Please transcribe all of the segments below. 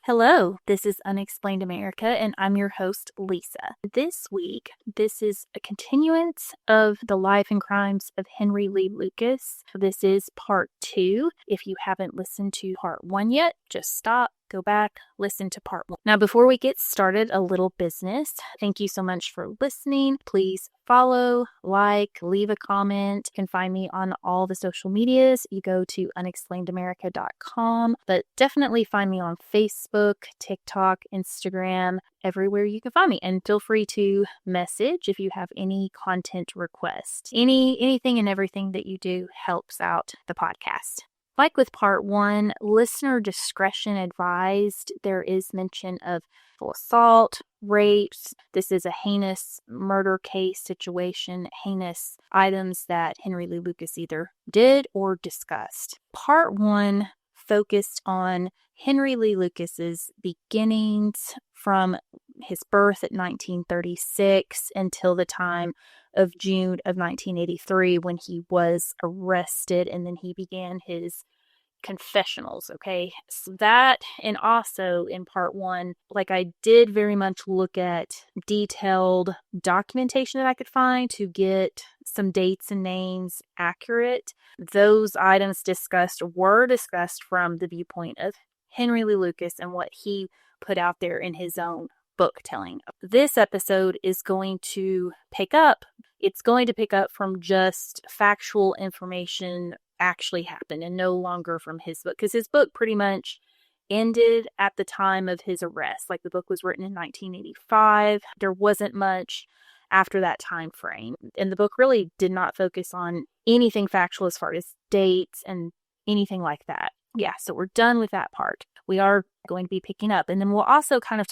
Hello, this is Unexplained America, and I'm your host, Lisa. This week, this is a continuance of the life and crimes of Henry Lee Lucas. This is part 2. If you haven't listened to part 1 yet, just stop. Go back, listen to part 1. Now, before we get started, a little business. Thank you so much for listening. Please follow, like, leave a comment. You can find me on all the social medias. You go to unexplainedamerica.com, but definitely find me on Facebook, TikTok, Instagram, everywhere you can find me. And feel free to message if you have any content requests. Anything and everything that you do helps out the podcast. Like with part 1, listener discretion advised. There is mention of assault, rapes. This is a heinous murder case situation, heinous items that Henry Lee Lucas either did or discussed. Part 1 focused on Henry Lee Lucas's beginnings from his birth at 1936 until the time of June of 1983 when he was arrested, and then he began his confessionals. Okay, so that, and also in part 1, like, I did very much look at detailed documentation that I could find to get some dates and names accurate. Those items were discussed from the viewpoint of Henry Lee Lucas and what he put out there in his own book telling. This episode is going to pick up from just factual information actually happened and no longer from his book, because his book pretty much ended at the time of his arrest. Like, the book was written in 1985. There wasn't much after that time frame, and the book really did not focus on anything factual as far as dates and anything like that. Yeah, so we're done with that part. We are going to be picking up, and then we'll also kind of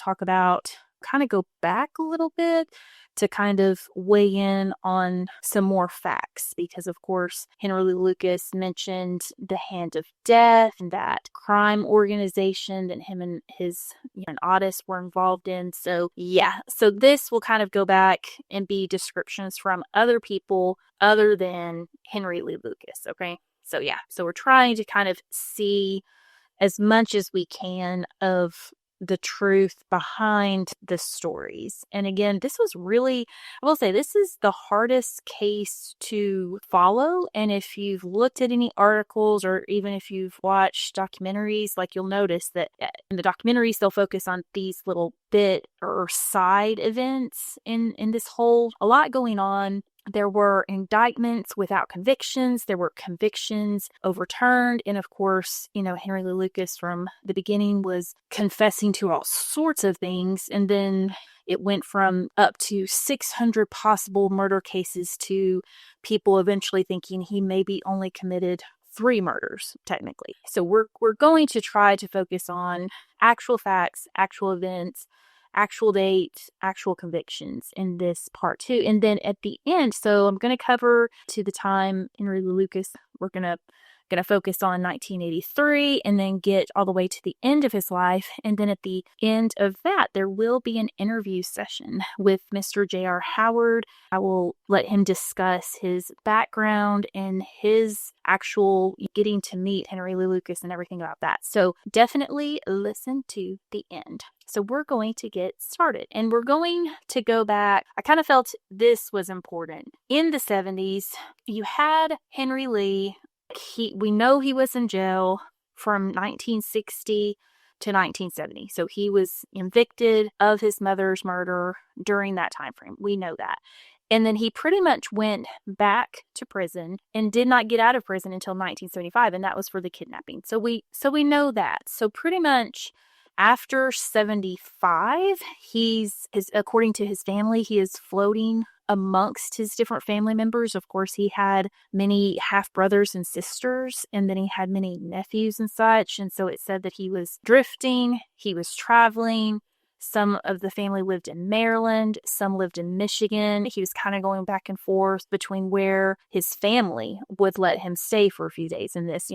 go back a little bit to kind of weigh in on some more facts, because of course Henry Lee Lucas mentioned the Hand of Death and that crime organization that him and his and Otis were involved in. So this will kind of go back and be descriptions from other people other than Henry Lee Lucas. Okay, so we're trying to kind of see as much as we can of the truth behind the stories. And again, this is the hardest case to follow. And if you've looked at any articles or even if you've watched documentaries, like, you'll notice that in the documentaries, they'll focus on these little bit or side events in this whole, a lot going on. There were indictments without convictions. There were convictions overturned. And of course, Henry Lee Lucas from the beginning was confessing to all sorts of things. And then it went from up to 600 possible murder cases to people eventually thinking he maybe only committed 3 murders, technically. So we're going to try to focus on actual facts, actual events, actual dates, actual convictions in this part 2. And then at the end, so I'm going to cover to the time Henry Lee Lucas. We're going to focus on 1983 and then get all the way to the end of his life. And then at the end of that, there will be an interview session with Mr. J.R. Howard. I will let him discuss his background and his actual getting to meet Henry Lee Lucas and everything about that. So definitely listen to the end. So we're going to get started, and we're going to go back. I kind of felt this was important. In the 70s, you had Henry Lee. We know he was in jail from 1960 to 1970. So he was convicted of his mother's murder during that time frame. We know that. And then he pretty much went back to prison and did not get out of prison until 1975, and that was for the kidnapping. So we know that. So pretty much after 75, according to his family, he is floating amongst his different family members. Of course, he had many half brothers and sisters, and then he had many nephews and such. And so it said that he was drifting, he was traveling, Some of the family lived in Maryland, some lived in Michigan. He was kind of going back and forth between where his family would let him stay for a few days in this.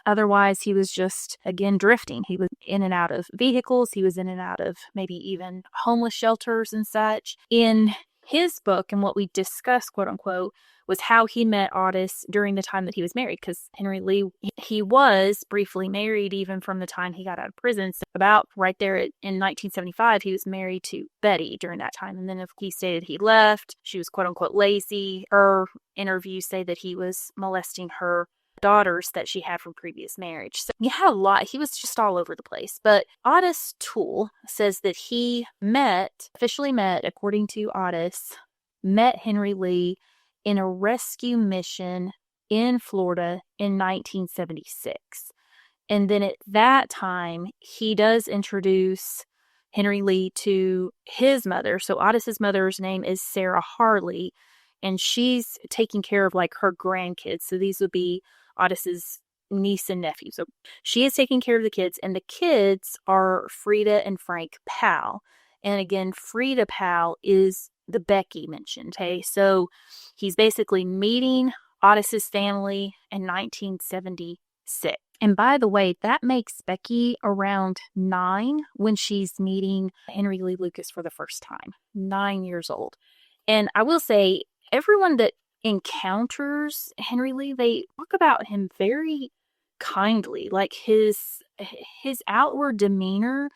Otherwise, he was just, again, drifting. He was in and out of vehicles. He was in and out of maybe even homeless shelters and such. In his book, and what we discussed, quote unquote, was how he met Otis during the time that he was married, because Henry Lee, he was briefly married even from the time he got out of prison. So about right there in 1975, he was married to Betty during that time. And then if he stated he left, she was quote unquote lazy. Her interviews say that he was molesting her daughters that she had from previous marriage. So he had a lot. He was just all over the place. But Otis Toole says that he officially met, according to Otis, met Henry Lee in a rescue mission in Florida in 1976. And then at that time, he does introduce Henry Lee to his mother. So Otis's mother's name is Sarah Harley, and she's taking care of like her grandkids. So these would be Otis's niece and nephew. So she is taking care of the kids, and the kids are Frida and Frank Powell. And again, Frida Powell is the Becky mentioned. Okay, so he's basically meeting Otis's family in 1976. And by the way, that makes Becky around 9 when she's meeting Henry Lee Lucas for the first time. 9 years old. And I will say, everyone that encounters Henry Lee, they talk about him very kindly. Like his outward demeanor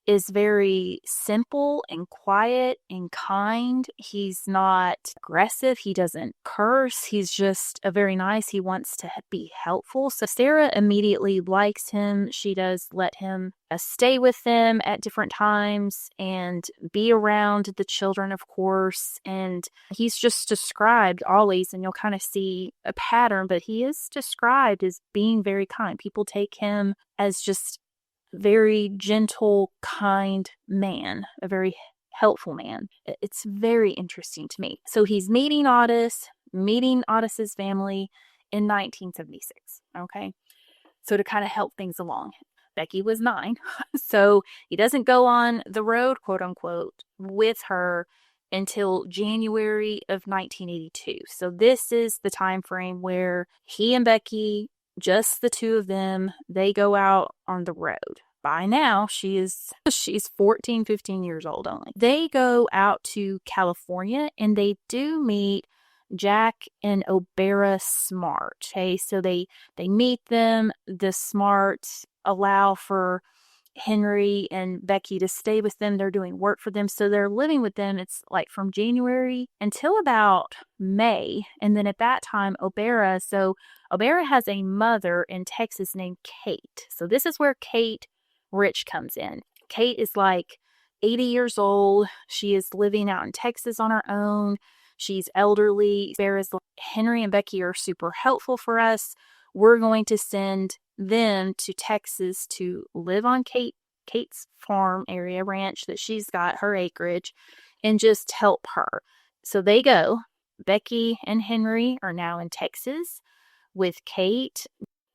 is very simple and quiet and kind. He's not aggressive. He doesn't curse. He's just very nice. He wants to be helpful. So Sarah immediately likes him. She does let him stay with them at different times and be around the children, of course. And he's just described always, and you'll kind of see a pattern, but he is described as being very kind. People take him as just very gentle, kind man, a very helpful man. It's very interesting to me. So he's meeting Otis's family in 1976. Okay. So to kind of help things along, Becky was 9. So he doesn't go on the road, quote unquote, with her until January of 1982. So this is the time frame where he and Becky, just the two of them, they go out on the road. By now, she's 14, 15 years old only. They go out to California, and they do meet Jack and Obera Smart. Okay, so they meet them. The Smarts allow for Henry and Becky to stay with them. They're doing work for them. So they're living with them. It's like from January until about May. And then at that time, Obera has a mother in Texas named Kate. So this is where Kate Rich comes in. Kate is like 80 years old. She is living out in Texas on her own. She's elderly. Obera's like, Henry and Becky are super helpful for us. We're going to send them to Texas to live on Kate's farm area, ranch that she's got, her acreage, and just help her. So they go. Becky and Henry are now in Texas with Kate.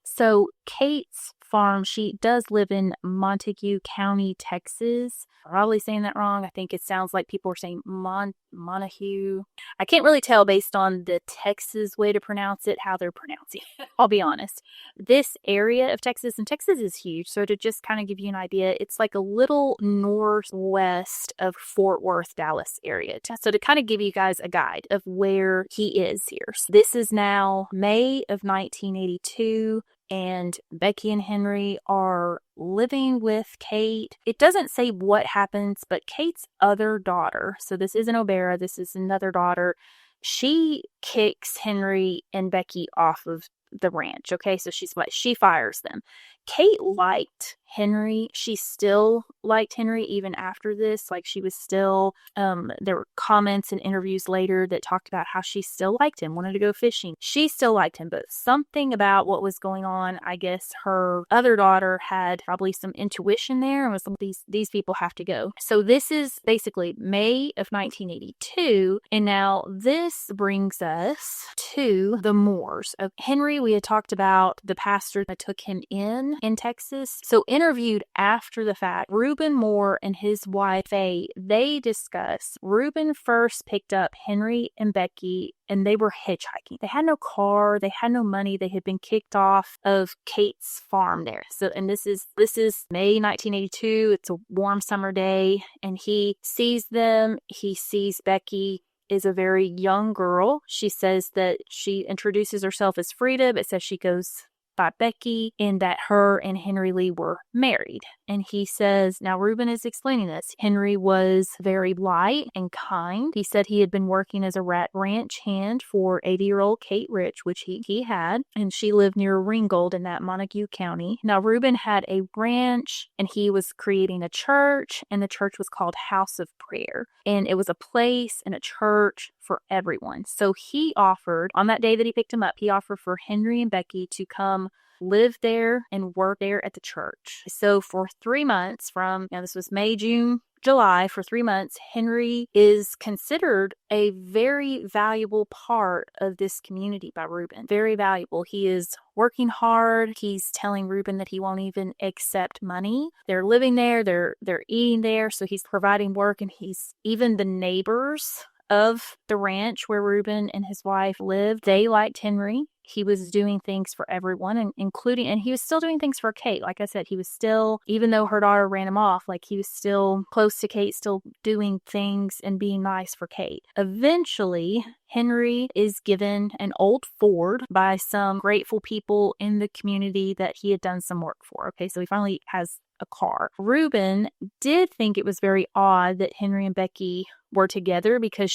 So Kate's farm, she does live in Montague County, Texas. I'm probably saying that wrong. I think it sounds like people are saying Montague. I can't really tell based on the Texas way to pronounce it, how they're pronouncing it. I'll be honest. This area of Texas, and Texas is huge, so to just kind of give you an idea, it's like a little northwest of Fort Worth, Dallas area. So to kind of give you guys a guide of where he is here. So this is now May of 1982. And Becky and Henry are living with Kate. It doesn't say what happens, but Kate's other daughter, so this isn't Obera, this is another daughter, she kicks Henry and Becky off of the ranch. Okay, so she fires them. Kate liked Henry. She still liked Henry even after this. Like she was still, there were comments and interviews later that talked about how she still liked him, wanted to go fishing. She still liked him, but something about what was going on, I guess her other daughter had probably some intuition there and was like, these people have to go. So this is basically May of 1982. And now this brings us to the Moores. Henry, we had talked about the pastor that took him in Texas. So in interviewed after the fact, Reuben Moore and his wife, Faye, they discuss Reuben first picked up Henry and Becky and they were hitchhiking. They had no car, they had no money, they had been kicked off of Kate's farm there. So, and this is May 1982. It's a warm summer day, and he sees them. He sees Becky is a very young girl. She says that she introduces herself as Frida, but says she goes by Becky, and that her and Henry Lee were married. And he says, now Reuben is explaining this, Henry was very light and kind. He said he had been working as a ranch hand for 80-year-old Kate Rich, which he had, and she lived near Ringgold in that Montague County. Now Reuben had a ranch, and he was creating a church, and the church was called House of Prayer. And it was a place and a church for everyone. So he offered, on that day that he picked him up, he offered for Henry and Becky to come live there and work there at the church. So for 3 months, this was May, June, July, for 3 months, Henry is considered a very valuable part of this community by Reuben. Very valuable. He is working hard. He's telling Reuben that he won't even accept money. They're living there. They're eating there. So he's providing work, and he's even the neighbors of the ranch where Reuben and his wife lived. They liked Henry. He was doing things for everyone, and he was still doing things for Kate. Like I said, he was still, even though her daughter ran him off, like he was still close to Kate, still doing things and being nice for Kate. Eventually, Henry is given an old Ford by some grateful people in the community that he had done some work for. Okay, so he finally has a car. Reuben did think it was very odd that Henry and Becky were together, because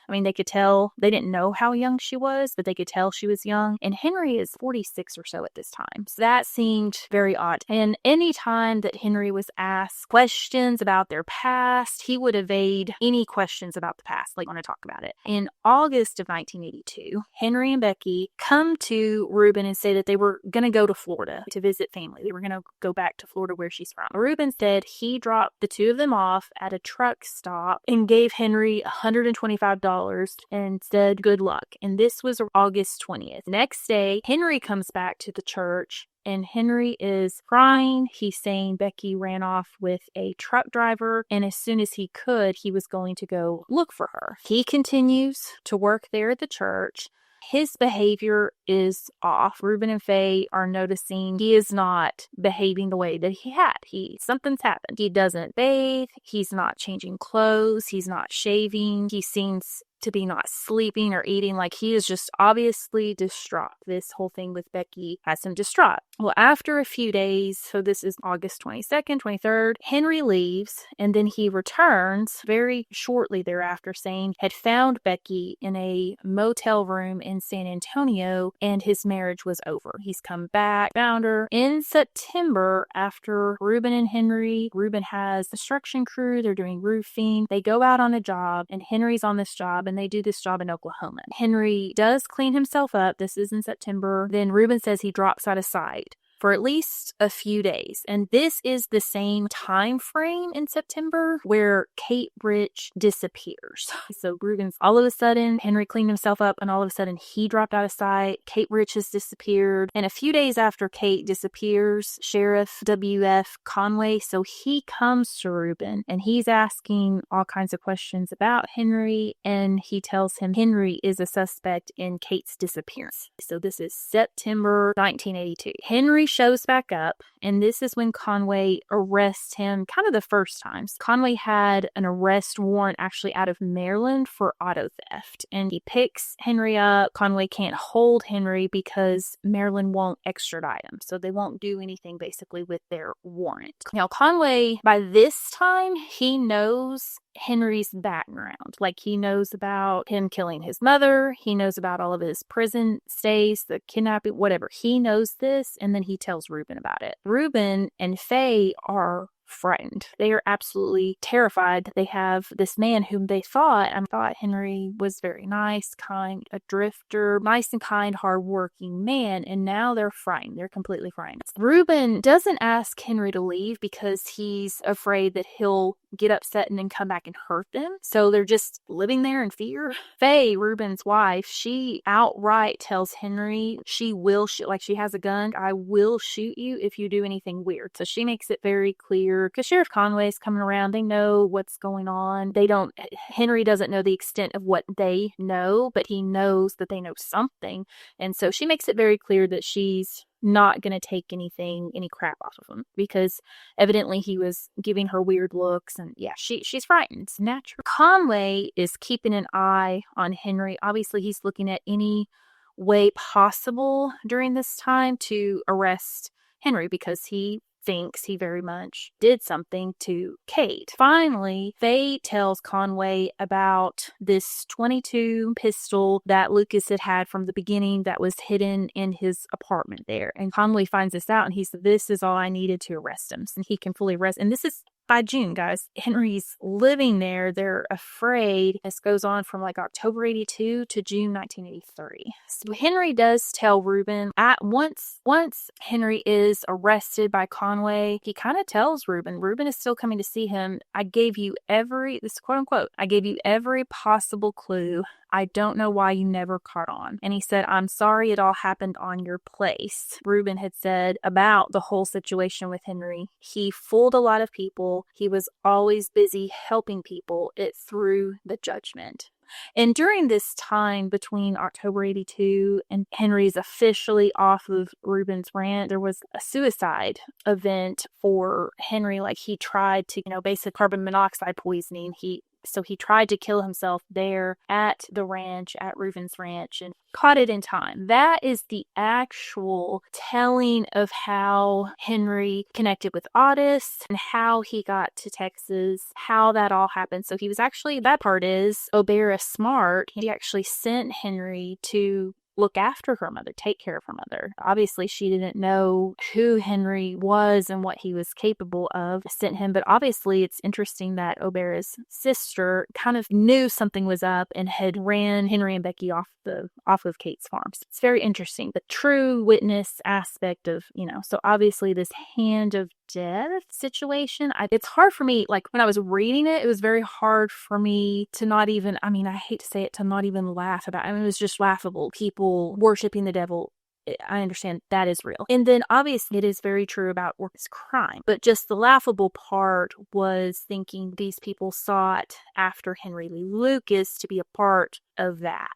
they could tell, they didn't know how young she was, but they could tell she was young. And Henry is 46 or so at this time. So that seemed very odd. And any time that Henry was asked questions about their past, he would evade any questions about the past, like want to talk about it. In August of 1982, Henry and Becky come to Reuben and say that they were going to go to Florida to visit family. They were going to go back to Florida where she's from. Reuben said he dropped the two of them off at a truck stop and gave Henry $125 and said good luck. And this was August 20th. Next day, Henry comes back to the church, and Henry is crying. He's saying Becky ran off with a truck driver, and as soon as he could, he was going to go look for her. He continues to work there at the church. His behavior is off. Reuben and Faye are noticing he is not behaving the way that he had. Something's happened. He doesn't bathe. He's not changing clothes. He's not shaving. He seems to be not sleeping or eating. Like, he is just obviously distraught. This whole thing with Becky has him distraught. Well, after a few days, so this is August 22nd, 23rd, Henry leaves, and then he returns very shortly thereafter, saying had found Becky in a motel room in San Antonio, and his marriage was over. He's come back, found her. In September, after Reuben has a construction crew, they're doing roofing. They go out on a job, and Henry's on this job, and they do this job in Oklahoma. Henry does clean himself up. This is in September. Then Reuben says he drops out of sight for at least a few days. And this is the same time frame in September where Kate Rich disappears. So Reuben's all of a sudden, Henry cleaned himself up, and all of a sudden he dropped out of sight. Kate Rich has disappeared. And a few days after Kate disappears, Sheriff W.F. Conway, so he comes to Reuben, and he's asking all kinds of questions about Henry, and he tells him Henry is a suspect in Kate's disappearance. So this is September 1982. Henry shows back up, and this is when Conway arrests him kind of the first times. Conway had an arrest warrant actually out of Maryland for auto theft, and he picks Henry up. Conway can't hold Henry because Maryland won't extradite him, so they won't do anything basically with their warrant. Now, Conway, by this time, he knows Henry's background. Like, he knows about him killing his mother. He knows about all of his prison stays, the kidnapping, whatever. He knows this, and then he tells Reuben about it. Reuben and Faye are frightened. They are absolutely terrified. They have this man whom they thought Henry was very nice, kind, a drifter, nice and kind, hardworking man, and now they're frightened. They're completely frightened. Reuben doesn't ask Henry to leave because he's afraid that he'll get upset and then come back and hurt them. So they're just living there in fear. Faye, Reuben's wife, she outright tells Henry she will shoot, like she has a gun. I will shoot you if you do anything weird. So she makes it very clear because Sheriff Conway's coming around. They know what's going on. Henry doesn't know the extent of what they know, but he knows that they know something. And so she makes it very clear that she's not going to take any crap off of him because evidently he was giving her weird looks, and yeah, she's frightened. It's natural. Conway is keeping an eye on Henry. Obviously, he's looking at any way possible during this time to arrest Henry because he thinks he very much did something to Kate. Finally, Faye tells Conway about this .22 pistol that Lucas had from the beginning that was hidden in his apartment there. And Conway finds this out and he said, this is all I needed to arrest him. And he can fully arrest. And this is by June, guys. Henry's living there. They're afraid. This goes on from like October 82 to June 1983. So Henry does tell Reuben once Henry is arrested by Conway, he kind of tells Reuben is still coming to see him. I gave you this quote unquote, I gave you every possible clue. I don't know why you never caught on. And he said, I'm sorry it all happened on your place. Reuben had said about the whole situation with Henry, he fooled a lot of people. He was always busy helping people. It threw the judgment. And during this time between October 82 and Henry's officially off of Reuben's ranch, there was a suicide event for Henry. Like he tried to, basic carbon monoxide poisoning. So he tried to kill himself there at the ranch, at Reuben's ranch, and caught it in time. That is the actual telling of how Henry connected with Otis and how he got to Texas, how that all happened. So that part is O'Bara smart. He actually sent Henry to look after her mother, take care of her mother. Obviously, she didn't know who Henry was and what he was capable of, sent him. But obviously, it's interesting that O'Bara's sister kind of knew something was up and had ran Henry and Becky off of Kate's farms. It's very interesting. The true witness aspect of, so obviously this hand of death situation, it's hard for me, like when I was reading it was very hard for me to not even, I hate to say it, to not even laugh about it. It was just laughable. People worshiping the devil. I understand that is real. And then obviously it is very true about organized crime. But just the laughable part was thinking these people sought after Henry Lee Lucas to be a part of that.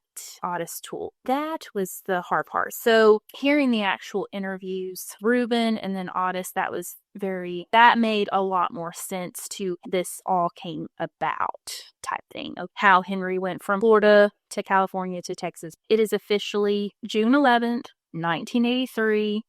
Otis Toole. That was the hard part. So hearing the actual interviews, Reuben and then Otis, that made a lot more sense to this all came about type thing of how Henry went from Florida to California to Texas. It is officially June 11th, 1983.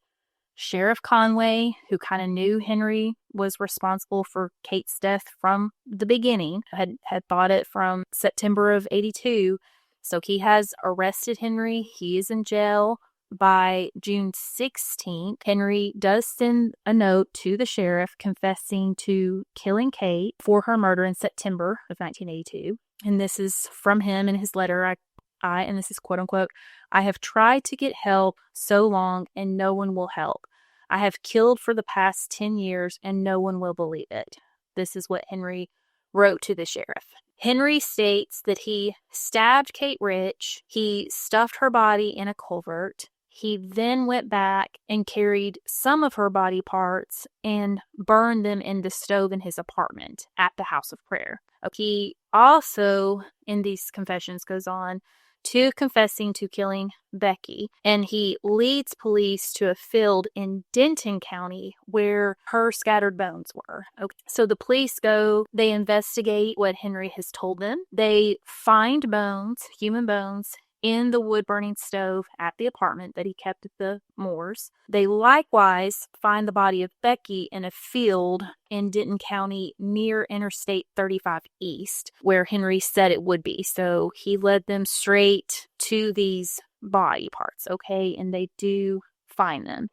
Sheriff Conway, who kind of knew Henry was responsible for Kate's death from the beginning, had thought it from September of 82. So he has arrested Henry. He is in jail. By June 16th, Henry does send a note to the sheriff confessing to killing Kate for her murder in September of 1982. And this is from him in his letter. And this is quote unquote, I have tried to get help so long and no one will help. I have killed for the past 10 years and no one will believe it. This is what Henry wrote to the sheriff. Henry states that he stabbed Kate Rich. He stuffed her body in a culvert. He then went back and carried some of her body parts and burned them in the stove in his apartment at the House of Prayer. He also, in these confessions, goes on to confessing to killing Becky, and he leads police to a field in Denton County where her scattered bones were. So the police go, they investigate what Henry has told them. They find bones, human bones, in the wood-burning stove at the apartment that he kept at the moors. They likewise find the body of Becky in a field in Denton County near Interstate 35 East, where Henry said it would be. So he led them straight to these body parts, and they do find them.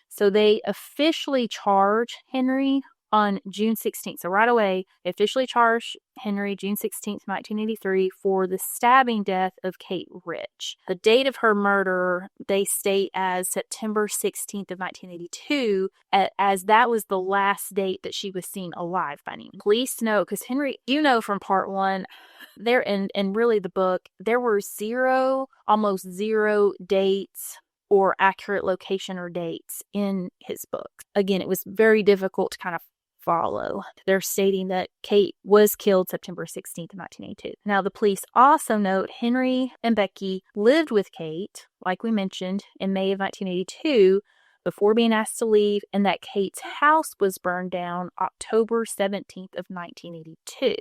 So they officially charge Henry on June 16th. So right away, they officially charged Henry June 16th, 1983 for the stabbing death of Kate Rich. The date of her murder, they state as September 16th of 1982, as that was the last date that she was seen alive by anyone. Police know, because Henry, from part one, there and really the book, there were almost zero dates or accurate location or dates in his book. Again, it was very difficult to kind of follow. They're stating that Kate was killed September 16th, 1982. Now, the police also note Henry and Becky lived with Kate, like we mentioned, in May of 1982 before being asked to leave, and that Kate's house was burned down October 17th of 1982.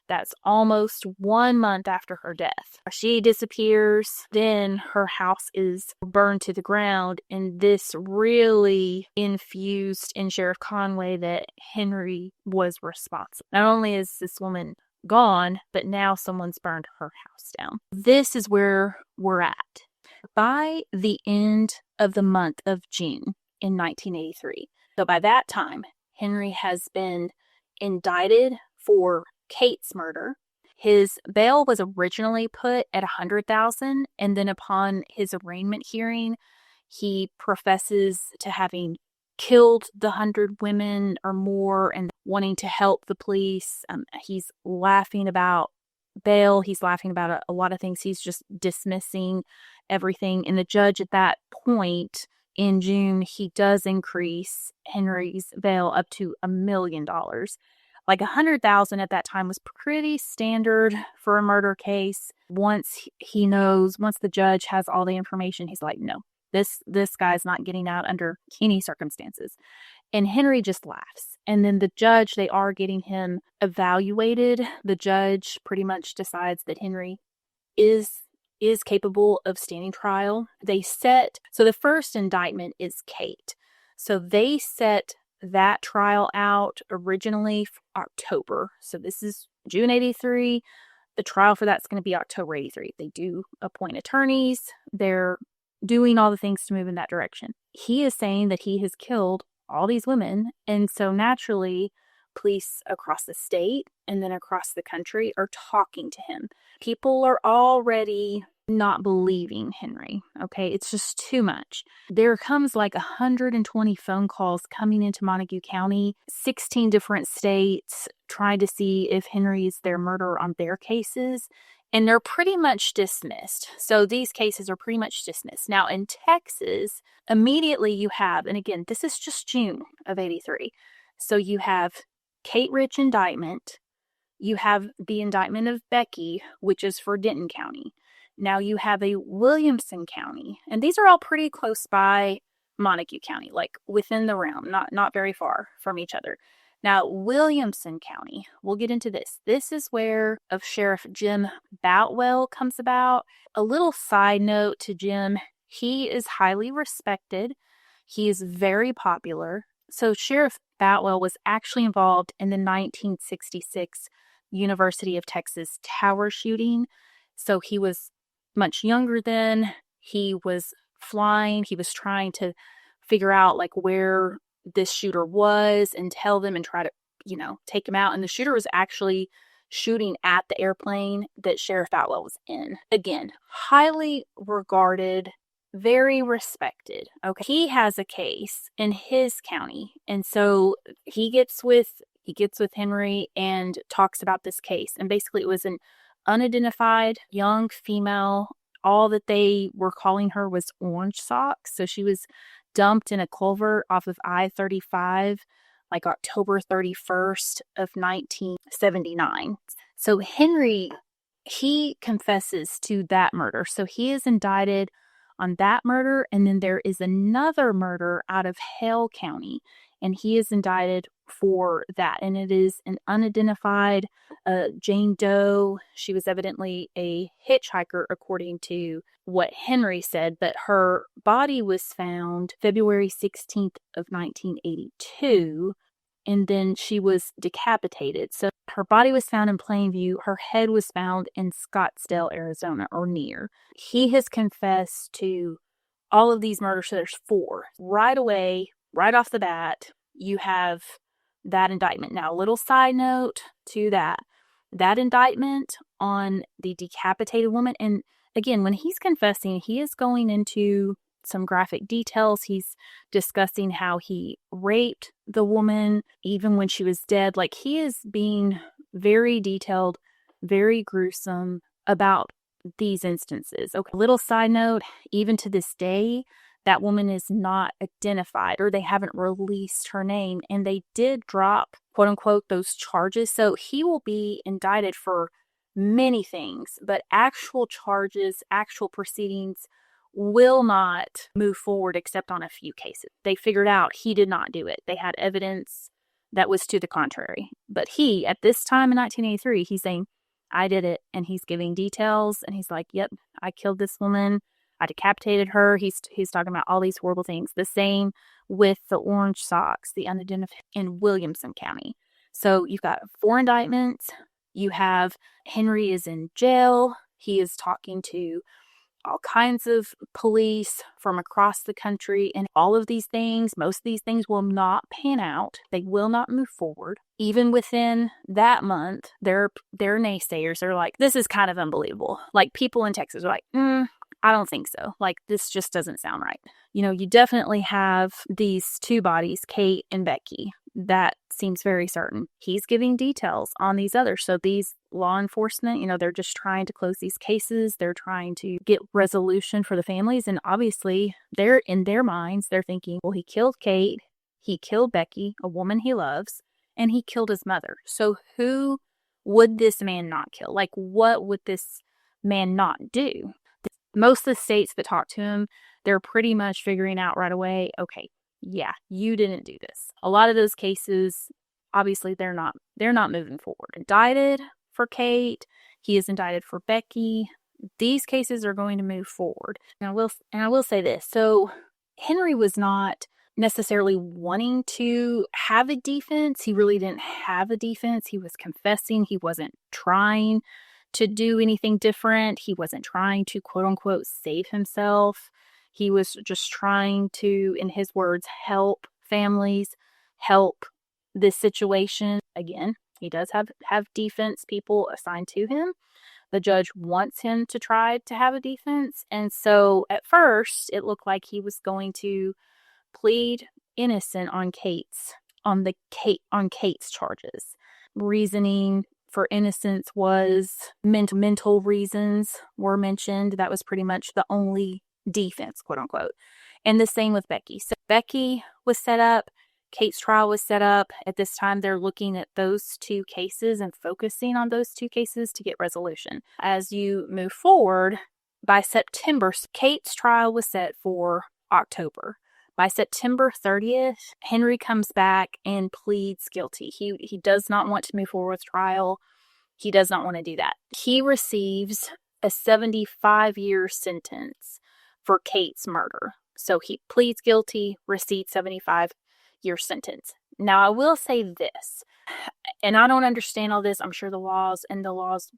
That's almost 1 month after her death. She disappears, then her house is burned to the ground, and this really infused in Sheriff Conway that Henry was responsible. Not only is this woman gone, but now someone's burned her house down. This is where we're at. By the end of the month of June in 1983, so by that time, Henry has been indicted for Kate's murder. His bail was originally put at $100,000, and then upon his arraignment hearing, he professes to having killed the 100 women or more and wanting to help the police. He's laughing about bail. He's laughing about a lot of things. He's just dismissing everything. And the judge at that point in June, he does increase Henry's bail up to $1 million. Like $100,000 at that time was pretty standard for a murder case. Once the judge has all the information, he's like, no, this guy's not getting out under any circumstances. And Henry just laughs. And then the judge, they are getting him evaluated. The judge pretty much decides that Henry is capable of standing trial. So the first indictment is Kate. So they set that trial out originally for October. So this is June 83. The trial for that's going to be October 83. They do appoint attorneys. They're doing all the things to move in that direction. He is saying that he has killed all these women. And so naturally, police across the state and then across the country are talking to him. People are already not believing Henry. Okay, it's just too much. There comes like 120 phone calls coming into Montague County, 16 different states trying to see if Henry's their murderer on their cases, and they're pretty much dismissed. So these cases are pretty much dismissed. Now in Texas, immediately you have, and again, this is just June of 83. So you have Kate Rich indictment. You have the indictment of Becky, which is for Denton County. Now you have a Williamson County, and these are all pretty close by Montague County, like within the realm, not very far from each other. Now, Williamson County, we'll get into this. This is where of Sheriff Jim Boutwell comes about. A little side note to Jim, he is highly respected. He is very popular. So Sheriff Boutwell was actually involved in the 1966 University of Texas tower shooting. So he was much younger then. He was flying. He was trying to figure out like where this shooter was and tell them and try to, take him out. And the shooter was actually shooting at the airplane that Sheriff Boutwell was in. Again, highly regarded, very respected. Okay. He has a case in his county. And so he gets with Henry and talks about this case. And basically it was an unidentified young female. All that they were calling her was Orange Socks. So she was dumped in a culvert off of I-35 like October 31st of 1979. So Henry, he confesses to that murder. So he is indicted on that murder. And then there is another murder out of Hale County, and he is indicted for that. And it is an unidentified Jane Doe. She was evidently a hitchhiker, according to what Henry said, but her body was found February 16th of 1982, and then she was decapitated. So her body was found in plain view. Her head was found in Scottsdale, Arizona, or near. He has confessed to all of these murders. So there's 4. Right away, right off the bat, you have that indictment. Now, a little side note to that indictment on the decapitated woman, and again, when he's confessing, he is going into some graphic details. He's discussing how he raped the woman even when she was dead. Like, he is being very detailed, very gruesome about these instances. Okay, little side note, even to this day, that woman is not identified, or they haven't released her name, and they did drop, quote unquote, those charges. So he will be indicted for many things, but actual charges, actual proceedings will not move forward except on a few cases. They figured out he did not do it. They had evidence that was to the contrary. But he, at this time in 1983, he's saying, I did it. And he's giving details. And he's like, yep, I killed this woman. I decapitated her. He's talking about all these horrible things. The same with the orange socks, the unidentified, in Williamson County. So you've got 4 indictments. You have Henry is in jail. He is talking to all kinds of police from across the country, and all of these things, most of these things will not pan out. They will not move forward. Even within that month, they're naysayers. They're like, this is kind of unbelievable. Like, people in Texas are like, I don't think so. Like, this just doesn't sound right. You know, you definitely have these 2 bodies, Kate and Becky. That seems very certain. He's giving details on these others. So these law enforcement, you know, they're just trying to close these cases. They're trying to get resolution for the families. And obviously, they're in their minds, they're thinking, well, he killed Kate, he killed Becky, a woman he loves, and he killed his mother. So who would this man not kill? Like, what would this man not do? Most of the states that talk to him, they're pretty much figuring out right away, okay, yeah, you didn't do this. A lot of those cases, obviously, they're not moving forward. Indicted for Kate, he is indicted for Becky. These cases are going to move forward. And I will say this. So Henry was not necessarily wanting to have a defense. He really didn't have a defense. He was confessing. He wasn't trying to do anything different. He wasn't trying to, quote unquote, save himself. He was just trying to, in his words, help families, help this situation. Again, he does have defense people assigned to him. The judge wants him to try to have a defense. And so at first, it looked like he was going to plead innocent on Kate's charges. Reasoning for innocence was mental reasons were mentioned. That was pretty much the only defense, quote unquote. And the same with Becky. So Becky was set up. Kate's trial was set up. At this time, they're looking at those 2 cases and focusing on those 2 cases to get resolution. As you move forward, by September, Kate's trial was set for October. By September 30th, Henry comes back and pleads guilty. He does not want to move forward with trial. He does not want to do that. He receives a 75-year sentence for Kate's murder. So he pleads guilty, receives 75-year sentence. Now, I will say this, and I don't understand all this. I'm sure the laws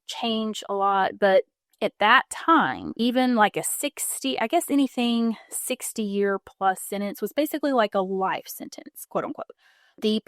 change a lot, but at that time, even like a 60-year plus sentence was basically like a life sentence, quote unquote. The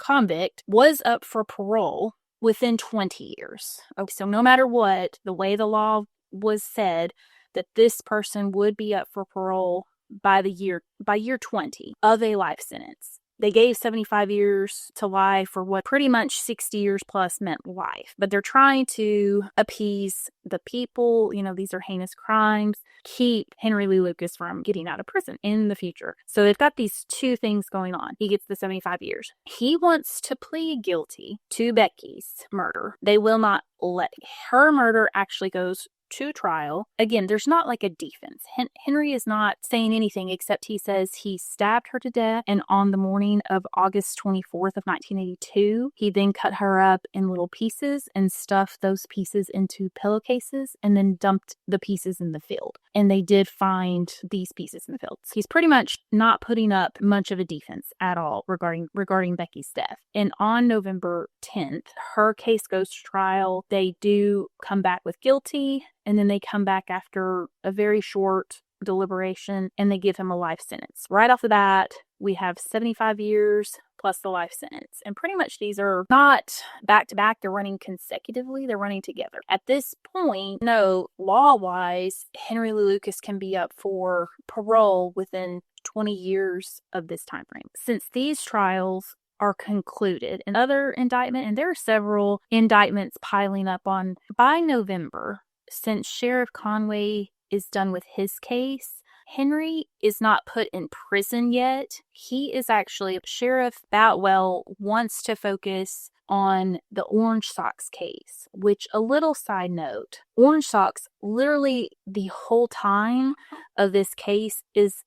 convict, was up for parole within 20 years. Okay, so no matter what, the way the law was said, that this person would be up for parole by year 20 of a life sentence. They gave 75 years to life, for what pretty much 60 years plus meant life. But they're trying to appease the people. You know, these are heinous crimes. Keep Henry Lee Lucas from getting out of prison in the future. So they've got these 2 things going on. He gets the 75 years. He wants to plead guilty to Becky's murder. They will not let her murder actually goes to trial. Again, there's not like a defense. Henry is not saying anything except he says he stabbed her to death, and on the morning of August 24th of 1982, he then cut her up in little pieces and stuffed those pieces into pillowcases and then dumped the pieces in the field. And they did find these pieces in the field. So he's pretty much not putting up much of a defense at all regarding Becky's death. And on November 10th, her case goes to trial. They do come back with guilty, and then they come back after a very short deliberation, and they give him a life sentence. Right off the bat, we have 75 years plus the life sentence. And pretty much these are not back to back, they're running consecutively, they're running together. At this point, no, law-wise, Henry Lee Lucas can be up for parole within 20 years of this time frame. Since these trials are concluded, another indictment, and there are several indictments piling up on by November, since Sheriff Conway is done with his case, Henry is not put in prison yet. He is actually, Sheriff Boutwell wants to focus on the Orange Socks case, which, a little side note, Orange Socks, literally the whole time of this case is